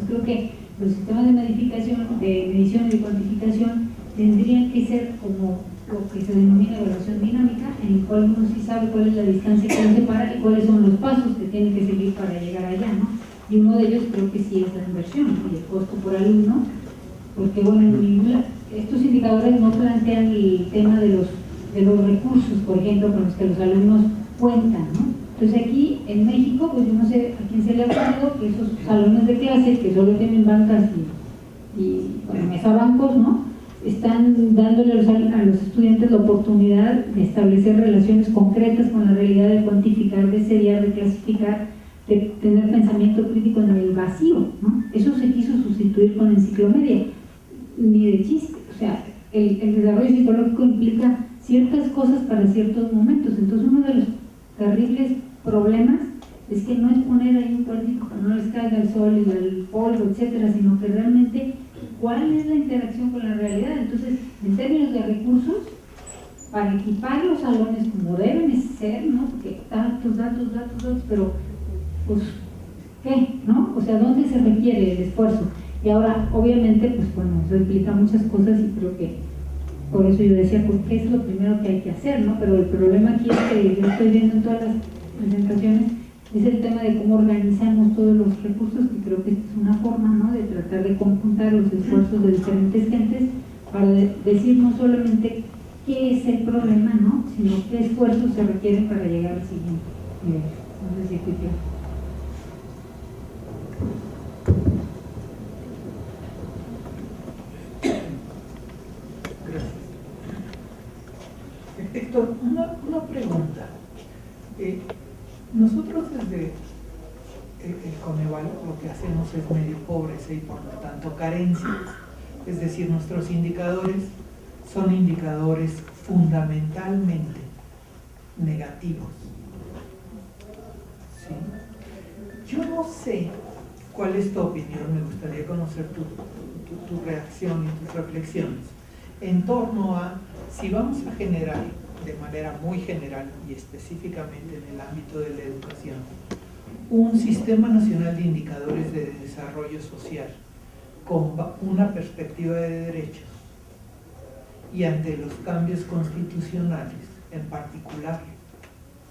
S7: Entonces creo que los sistemas de medición y de cuantificación tendrían que ser como lo que se denomina evaluación dinámica, en el cual uno sí sabe cuál es la distancia que nos separa y cuáles son los pasos que tienen que seguir para llegar allá, ¿no? Y uno de ellos creo que sí es la inversión y el costo por alumno, porque bueno, estos indicadores no plantean el tema de los recursos, por ejemplo, con los que los alumnos cuentan, ¿no? Entonces aquí en México, pues yo no sé a quién se le ha ocurrido que esos salones de clase que solo tienen bancas y bueno, mesabancos, ¿no?, están dándole a los estudiantes la oportunidad de establecer relaciones concretas con la realidad, de cuantificar, de seriar, de clasificar, de tener pensamiento crítico en el vacío, ¿no? Eso se quiso sustituir con enciclomedia, ni de chiste. O sea, el desarrollo psicológico implica ciertas cosas para ciertos momentos. Entonces uno de los terribles problemas es que no es poner ahí un cuadrito que no les caiga el sol y el polvo, etcétera, sino que realmente cuál es la interacción con la realidad. Entonces, en términos de recursos, para equipar los salones como deben ser, ¿no?, porque datos, pero pues, ¿qué? ¿No? O sea, ¿dónde se requiere el esfuerzo? Y ahora, obviamente, pues bueno, eso implica muchas cosas y creo que por eso yo decía, pues, ¿qué es lo primero que hay que hacer, no? Pero el problema aquí es que yo estoy viendo en todas las presentaciones es el tema de cómo organizamos todos los recursos, que creo que es una forma, ¿no?, de tratar de conjuntar los esfuerzos de diferentes gentes para decir no solamente qué es el problema, ¿no?, sino qué esfuerzos se requieren para llegar al siguiente nivel. No sé si estoy claro.
S8: Gracias. Héctor, una pregunta. Nosotros desde el Coneval lo que hacemos es medir pobreza y por lo tanto carencia. Es decir, nuestros indicadores son indicadores fundamentalmente negativos. ¿Sí? Yo no sé cuál es tu opinión, me gustaría conocer tu reacción y tus reflexiones en torno a si vamos a generar de manera muy general y específicamente en el ámbito de la educación un sistema nacional de indicadores de desarrollo social con una perspectiva de derechos y ante los cambios constitucionales, en particular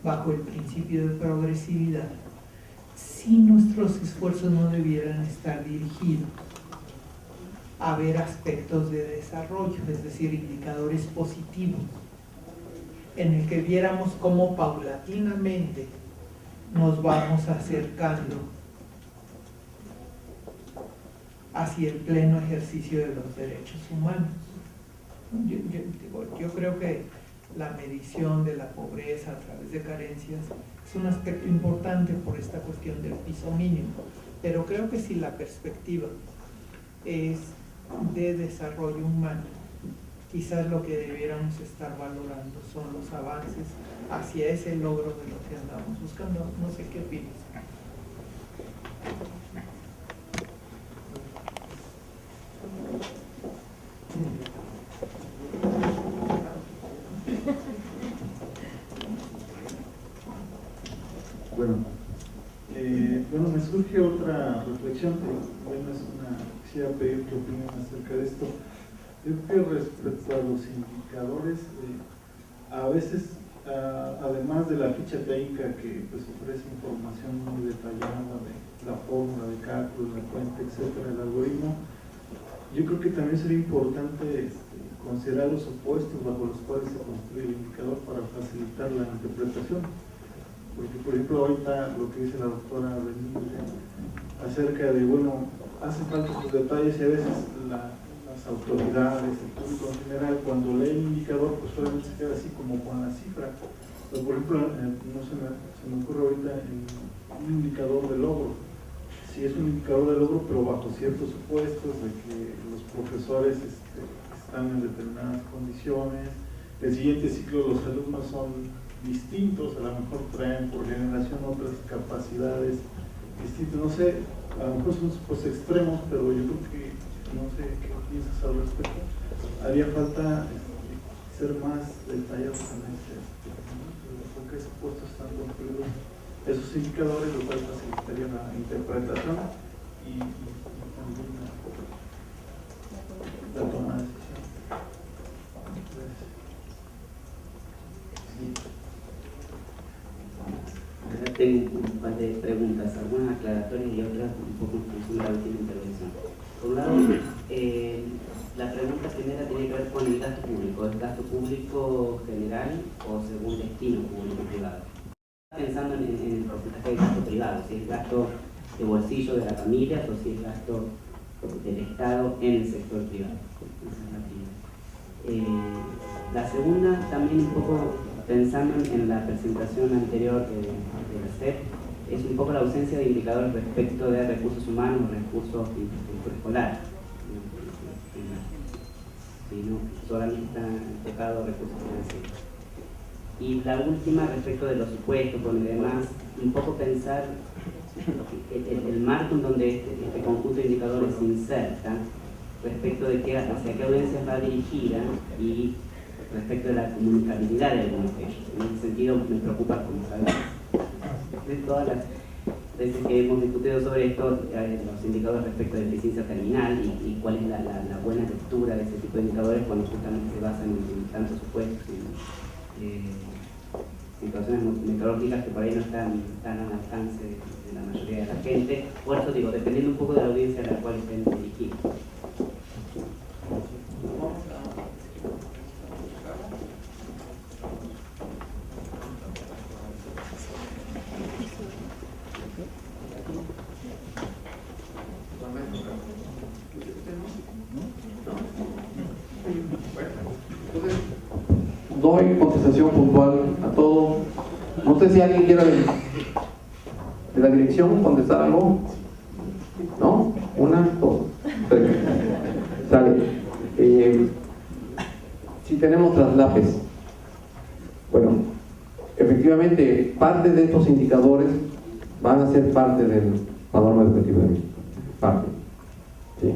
S8: bajo el principio de progresividad, si nuestros esfuerzos no debieran estar dirigidos a ver aspectos de desarrollo, es decir, indicadores positivos, en el que viéramos cómo paulatinamente nos vamos acercando hacia el pleno ejercicio de los derechos humanos. Yo creo que la medición de la pobreza a través de carencias es un aspecto importante por esta cuestión del piso mínimo, pero creo que si la perspectiva es de desarrollo humano, quizás lo que debiéramos estar valorando son los avances hacia ese logro de lo que andamos buscando. No sé qué opinas.
S4: Bueno, me surge otra reflexión. Quisiera pedir tu opinión acerca de esto. Yo creo que respecto a los indicadores, a veces, además de la ficha técnica que pues, ofrece información muy detallada de la fórmula de cálculo, la fuente, etcétera, el algoritmo, yo creo que también sería importante considerar los supuestos bajo los cuales se construye el indicador para facilitar la interpretación. Porque, por ejemplo, ahorita lo que dice la doctora Benítez acerca de, bueno, hace falta sus detalles y a veces las autoridades, el público en general, cuando lee el indicador, pues solamente se queda así como con la cifra. Pero, por ejemplo, no se me ocurre ahorita un indicador de logro. Sí, es un indicador de logro, pero bajo ciertos supuestos de que los profesores están en determinadas condiciones. El siguiente ciclo los alumnos son distintos, a lo mejor traen por generación otras capacidades distintas. No sé, a lo mejor son supuestos extremos, pero yo creo que, no sé qué piensas al respecto. Haría falta ser más detallados en con qué supuestos están construidos esos indicadores, lo cual facilitaría la interpretación y también la toma de decisión.
S9: Ahora tengo un par de preguntas, algunas aclaratorias y otras un poco en función de la última intervención. Por un lado, la pregunta primera tiene que ver con el gasto público. ¿Es gasto público general o según destino público-privado? Pensando en el porcentaje de gasto privado, si es gasto de bolsillo de las familias o si es gasto del Estado en el sector privado. Esa es la primera. La segunda, también un poco pensando en la presentación anterior de la SEP, es un poco la ausencia de indicadores respecto de recursos humanos o recursos de infraestructura escolar. No solamente está enfocado a recursos financieros. Y la última, respecto de los supuestos, con demás, un poco pensar el marco en donde este conjunto de indicadores se inserta respecto de hacia qué audiencias va dirigida y respecto de la comunicabilidad de algunos de ellos. En ese sentido me preocupa, como sabes, de todas las veces que hemos discutido sobre esto, los indicadores respecto de eficiencia terminal y cuál es la buena lectura de ese tipo de indicadores cuando justamente se basan en tantos supuestos y situaciones metodológicas que por ahí no están al alcance de la mayoría de la gente. Por eso digo, dependiendo un poco de la audiencia a la cual estén dirigidos.
S1: Doy contestación puntual a todo. No sé si alguien quiere de la dirección contestar algo. ¿No? Una, dos, tres. Sale. Si tenemos traslapes. Bueno, efectivamente, parte de estos indicadores van a ser parte del panorama educativo de México. Parte. ¿Sí?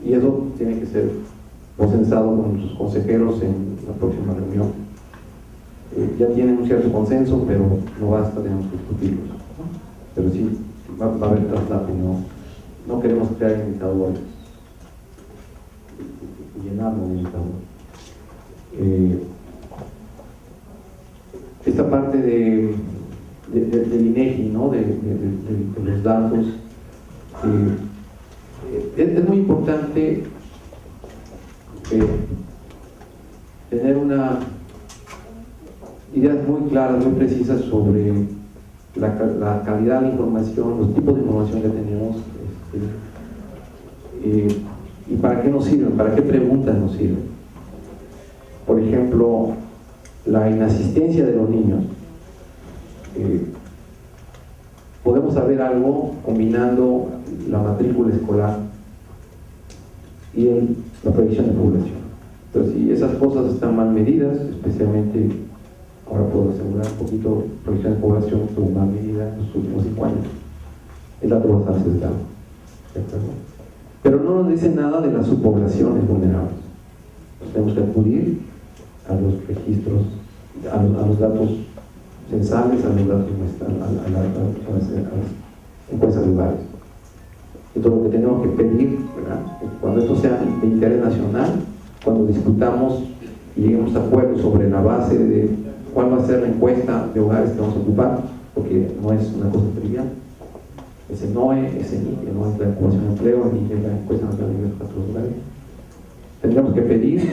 S1: Y eso tiene que ser consensado con los consejeros en la próxima reunión. Ya tienen un cierto consenso, pero no basta, tenemos que discutirlos, ¿no? Pero sí, va a haber traslape, no queremos crear indicadores y llenarlo de indicadores. Esta parte del INEGI, ¿no? de los datos, es muy importante tener ideas muy claras, muy precisas sobre la calidad de la información, los tipos de información que tenemos, y para qué nos sirven, para qué preguntas nos sirven. Por ejemplo, la inasistencia de los niños. Podemos saber algo combinando la matrícula escolar y la proyección de población. Entonces, si esas cosas están mal medidas, especialmente, ahora puedo asegurar un poquito, proyección de población estuvo mal medida en los últimos 5 años, el dato va a estar sesgado. Pero no nos dice nada de las subpoblaciones vulnerables. Entonces, tenemos que acudir a los registros, a los datos censales, a los datos a las encuestas rurales. Entonces, lo que tenemos que pedir, ¿verdad?, cuando esto sea de interés nacional, cuando discutamos y lleguemos a acuerdos sobre la base de cuál va a ser la encuesta de hogares que vamos a ocupar, porque no es una cosa trivial. Es el NOE, es el NIE, que no es la ocupación de empleo, ni es la encuesta nacional de ingresos para todos los hogares. Tendríamos que pedir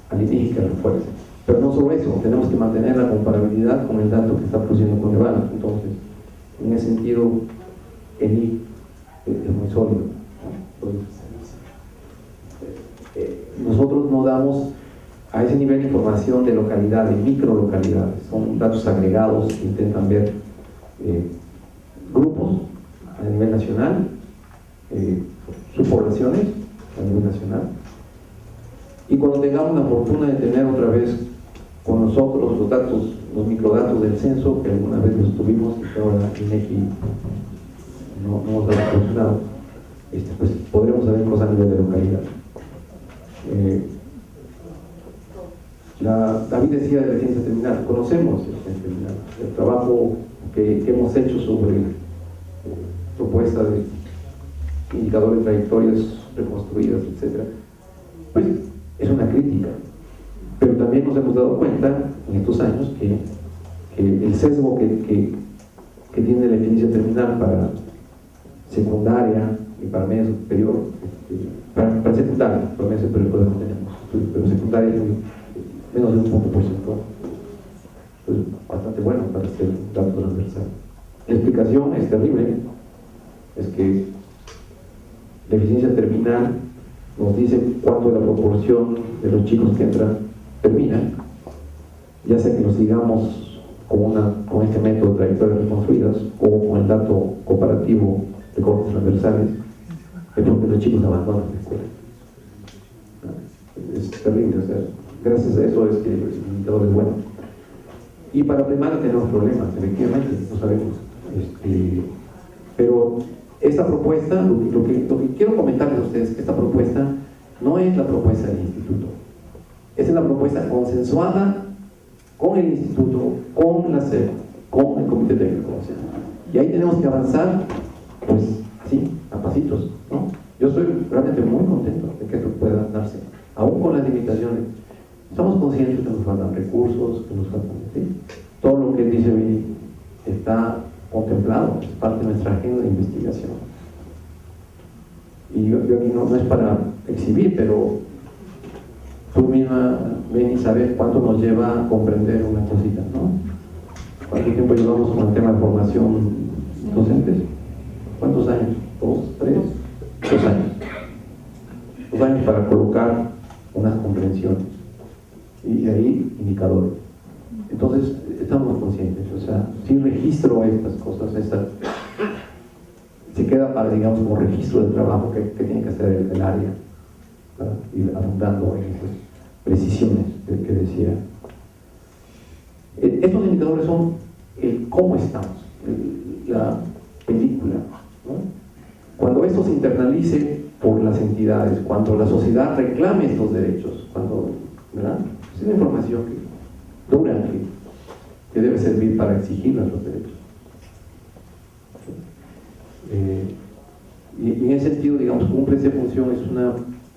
S1: al INEGI que refuerce. Pero no solo eso, tenemos que mantener la comparabilidad con el dato que está produciendo Coneval. Entonces, en ese sentido, el INE es muy sólido. Nosotros no damos a ese nivel de información de localidad, de microlocalidades. Son datos agregados que intentan ver grupos a nivel nacional, subpoblaciones a nivel nacional. Y cuando tengamos la fortuna de tener otra vez con nosotros los datos, los microdatos del censo, que alguna vez los tuvimos y que ahora INEGI no nos ha proporcionado, pues podremos saber cosas a nivel de localidad. David decía de la ciencia terminal, conocemos la ciencia terminal, el trabajo que hemos hecho sobre propuesta de indicadores de trayectorias reconstruidas, etc. Pues es una crítica, pero también nos hemos dado cuenta en estos años que el sesgo que tiene la ciencia terminal para secundaria y para media superior, para secundaria, para media superior no tenemos, pero secundaria es menos de un punto porcentual. Pues bastante bueno para ser un dato transversal. La explicación es terrible, es que la eficiencia terminal nos dice cuánto es la proporción de los chicos que entran, terminan, ya sea que lo sigamos con este método de trayectorias reconstruidas o con el dato comparativo de cortes transversales, es porque los chicos abandonan la escuela. Es terrible, o sea, gracias a eso es que el indicador es bueno. Y para primaria tenemos problemas, efectivamente, no sabemos. Pero esta propuesta, lo que quiero comentarles a ustedes, es que esta propuesta no es la propuesta del instituto. Esa es la propuesta consensuada con el instituto, con la SEP, con el comité técnico. Y ahí tenemos que avanzar, pues así, a pasitos, ¿no? Yo estoy realmente muy contento de que esto pueda darse, aún con las limitaciones. Estamos conscientes que nos faltan recursos, que nos faltan, ¿sí? Todo lo que dice Vini está contemplado, es parte de nuestra agenda de investigación. Y yo aquí no es para exhibir, pero tú misma, Vini, sabes cuánto nos lleva a comprender una cosita, ¿no? ¿Cuánto tiempo llevamos con el tema de formación docentes? ¿Cuántos años? ¿2, 3? 2 años. 2 años para colocar unas comprensiones. Y de ahí indicadores. Entonces, estamos conscientes, o sea, si registro estas cosas, se queda para, digamos, como registro del trabajo que tiene que hacer el área, para ir abundando en esas precisiones que decía. Estos indicadores son el cómo estamos, la película, ¿no? Cuando esto se internalice por las entidades, cuando la sociedad reclame estos derechos, cuando, ¿verdad? Es una información dura que debe servir para exigir nuestros derechos. Y en ese sentido, digamos, cumple esa función.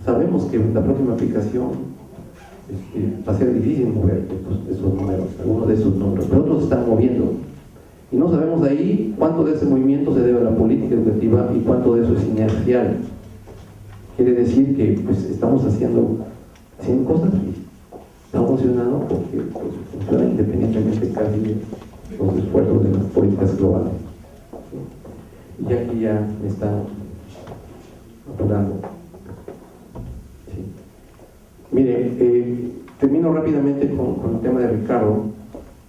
S1: Sabemos que la próxima aplicación va a ser difícil mover esos números, algunos de esos números, pero otros se están moviendo. Y no sabemos ahí cuánto de ese movimiento se debe a la política educativa y cuánto de eso es inercial. Quiere decir que pues, estamos haciendo 100 cosas están funcionando porque pues, funcionan independientemente casi de los esfuerzos de las políticas globales. Y aquí ya me están apurando. Sí. Mire, termino rápidamente con el tema de Ricardo.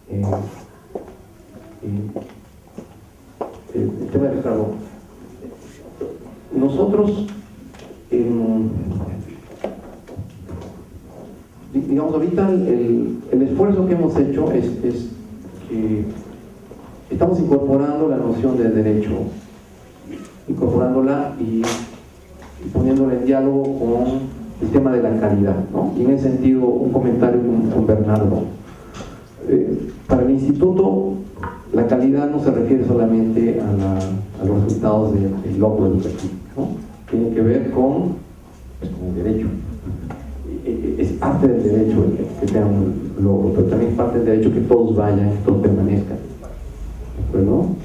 S1: El tema de Ricardo. Nosotros, digamos, ahorita el esfuerzo que hemos hecho es que estamos incorporando la noción del derecho, incorporándola y poniéndola en diálogo con el tema de la calidad, ¿no? Y en ese sentido, un comentario con Bernardo. Para el instituto, la calidad no se refiere solamente a los resultados del logro educativo, ¿no? Tiene que ver con el derecho. Es parte del derecho que tengan un logro, pero también es parte del derecho que todos vayan, que todos permanezcan. ¿No?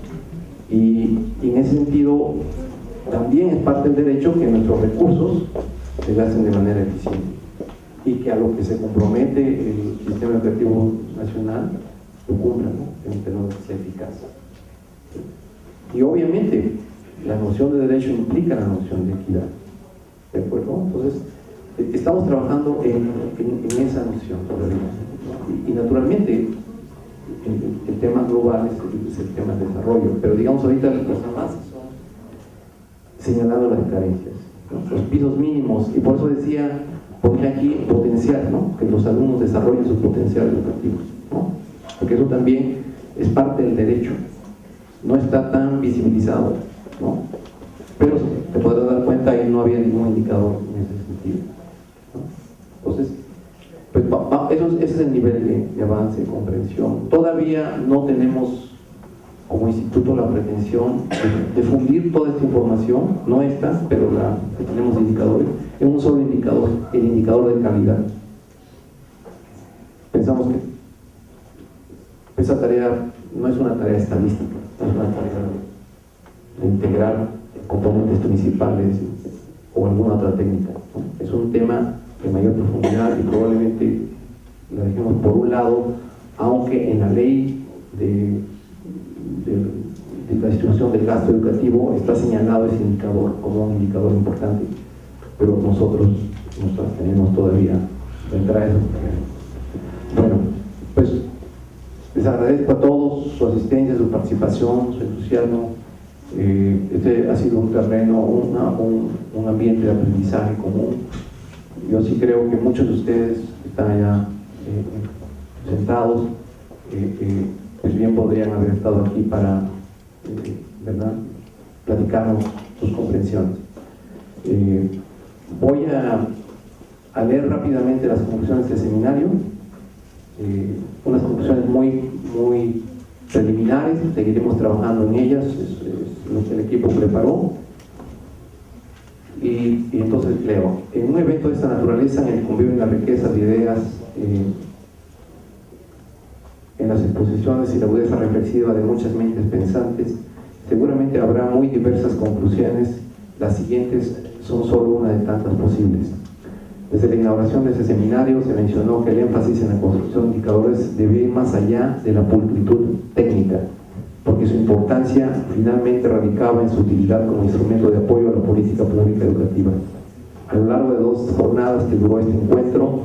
S1: Y en ese sentido, también es parte del derecho que nuestros recursos se gasten de manera eficiente y que a lo que se compromete el sistema educativo nacional lo cumpla, ¿no? En términos que sea eficaz. Y obviamente la noción de derecho implica la noción de equidad, ¿de acuerdo? Entonces estamos trabajando en esa noción todavía, ¿no? Y naturalmente el tema global es el tema del desarrollo, pero digamos ahorita los avances son señalando las carencias, ¿no? Los pisos mínimos, y por eso decía, ponía aquí potencial, ¿no? Que los alumnos desarrollen su potencial educativo, ¿no? Porque eso también es parte del derecho, no está tan visibilizado, ¿no? Pero te podrás dar cuenta que no había ningún indicador en ese sentido, ¿no? Entonces, pues, ese es el nivel de avance, de comprensión. Todavía no tenemos como instituto la pretensión de fundir toda esta información, no esta, pero la que tenemos indicadores, en un solo indicador, el indicador de calidad. Pensamos que esa tarea no es una tarea estadística, no es una tarea de integrar componentes principales o alguna otra técnica, ¿no? Es un tema de mayor profundidad y probablemente la dejemos por un lado, aunque en la ley de la distribución del gasto educativo está señalado ese indicador como un indicador importante, pero nosotros nos abstenemos todavía de entrar a eso. Bueno, pues les agradezco a todos su asistencia, su participación, su entusiasmo. Este ha sido un terreno, un ambiente de aprendizaje común. Yo sí creo que muchos de ustedes están allá sentados, pues bien podrían haber estado aquí para, ¿verdad?, platicarnos sus comprensiones. Voy a leer rápidamente las conclusiones del seminario, unas conclusiones muy preliminares, seguiremos trabajando en ellas, es lo que el equipo preparó. Y entonces leo: en un evento de esta naturaleza, en el que conviven las riquezas de ideas, en las exposiciones y la agudeza reflexiva de muchas mentes pensantes, seguramente habrá muy diversas conclusiones. Las siguientes son solo una de tantas posibles. Desde la inauguración de ese seminario se mencionó que el énfasis en la construcción de indicadores debe ir más allá de la pulcritud técnica, porque su importancia finalmente radicaba en su utilidad como instrumento de apoyo a la política pública educativa. A lo largo de 2 jornadas que duró este encuentro,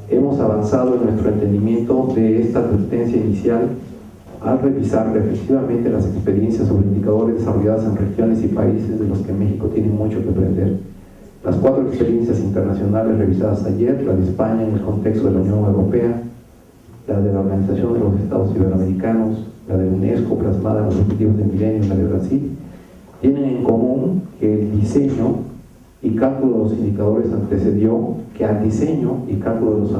S1: hemos avanzado en nuestro entendimiento de esta advertencia inicial al revisar reflexivamente las experiencias sobre indicadores desarrolladas en regiones y países de los que México tiene mucho que aprender. Las 4 experiencias internacionales revisadas ayer, la de España en el contexto de la Unión Europea, la de la Organización de los Estados Iberoamericanos, la de UNESCO plasmada en los Objetivos del Milenio y la de Brasil, tienen en común que el diseño y cálculo de los indicadores antecedió, que al diseño y cálculo de los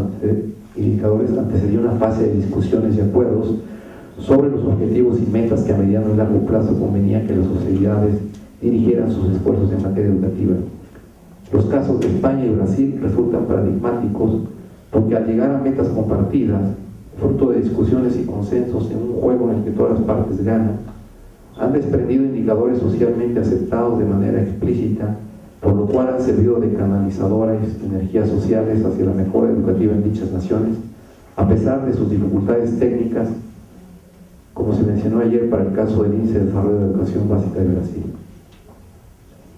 S1: indicadores antecedió una fase de discusiones y acuerdos sobre los objetivos y metas que a mediano y largo plazo convenía que las sociedades dirigieran sus esfuerzos en materia educativa. Los casos de España y Brasil resultan paradigmáticos porque al llegar a metas compartidas, fruto de discusiones y consensos en un juego en el que todas las partes ganan, han desprendido indicadores socialmente aceptados de manera explícita, por lo cual cual han servido de canalizadores de energías sociales hacia la mejora educativa en dichas naciones, a pesar de sus dificultades técnicas, como se mencionó ayer para el caso del Índice de Desarrollo de la Educación Básica de Brasil.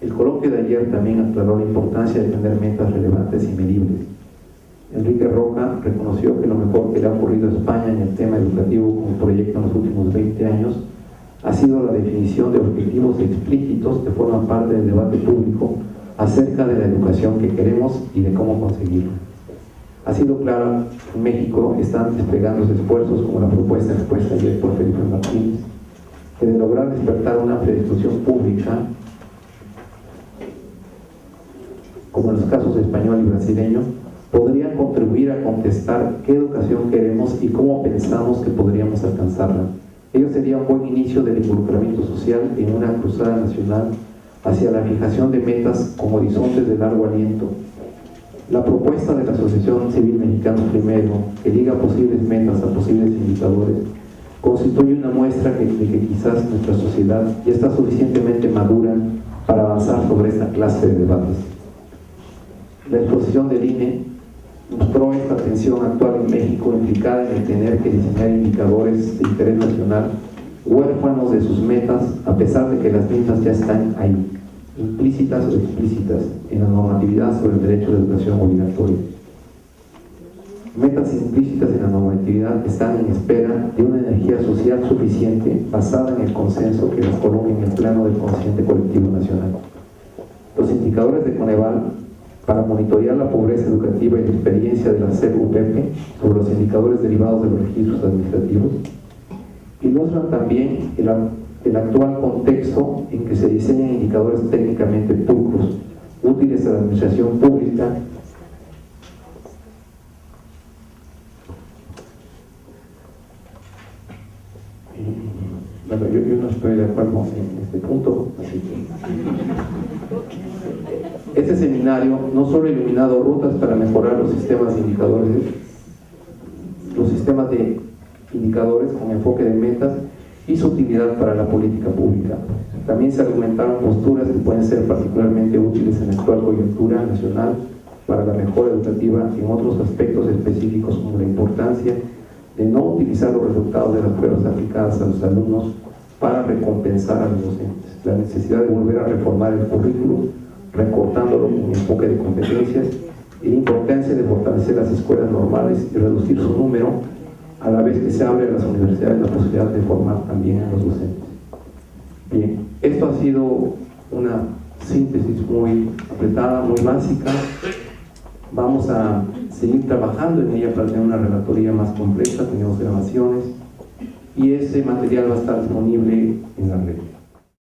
S1: El coloquio de ayer también aclaró la importancia de tener metas relevantes y medibles. Enrique Roca reconoció que lo mejor que le ha ocurrido a España en el tema educativo como proyecto en los últimos 20 años ha sido la definición de objetivos explícitos que forman parte del debate público acerca de la educación que queremos y de cómo conseguirla. Ha sido claro que en México están desplegándose esfuerzos como la propuesta expuesta ayer por Felipe Martínez, que de lograr despertar una amplia discusión pública, como en los casos español y brasileño, podrían contribuir a contestar qué educación queremos y cómo pensamos que podríamos alcanzarla. Ello sería un buen inicio del involucramiento social en una cruzada nacional hacia la fijación de metas con horizontes de largo aliento. La propuesta de la Asociación Civil Mexicana Primero, que liga posibles metas a posibles indicadores, constituye una muestra de que quizás nuestra sociedad ya está suficientemente madura para avanzar sobre esta clase de debates. La exposición del INE mostró esta tensión actual en México implicada en el tener que diseñar indicadores de interés nacional huérfanos de sus metas, a pesar de que las mismas ya están ahí, implícitas o explícitas en la normatividad sobre el derecho de educación obligatoria. Metas implícitas en la normatividad están en espera de una energía social suficiente basada en el consenso que las coloque en el plano del consciente colectivo nacional. Los indicadores de Coneval para monitorear la pobreza educativa y la experiencia de la CEP-UPEP sobre los indicadores derivados de los registros administrativos ilustran también el actual contexto en que se diseñan indicadores técnicamente pulcros, útiles a la administración pública, bueno, yo no estoy de acuerdo en este punto, así que este seminario no solo ha iluminado rutas para mejorar los sistemas de indicadores con enfoque de metas y su utilidad para la política pública. También se argumentaron posturas que pueden ser particularmente útiles en la actual coyuntura nacional para la mejora educativa en otros aspectos específicos, como la importancia de no utilizar los resultados de las pruebas aplicadas a los alumnos para recompensar a los docentes, la necesidad de volver a reformar el currículo, recortándolo con enfoque de competencias, y la importancia de fortalecer las escuelas normales y reducir su número, a la vez que se abre a las universidades la posibilidad de formar también a los docentes. Bien, esto ha sido una síntesis muy apretada, muy básica. Vamos a seguir trabajando en ella para tener una relatoría más completa. Tenemos grabaciones y ese material va a estar disponible en la red.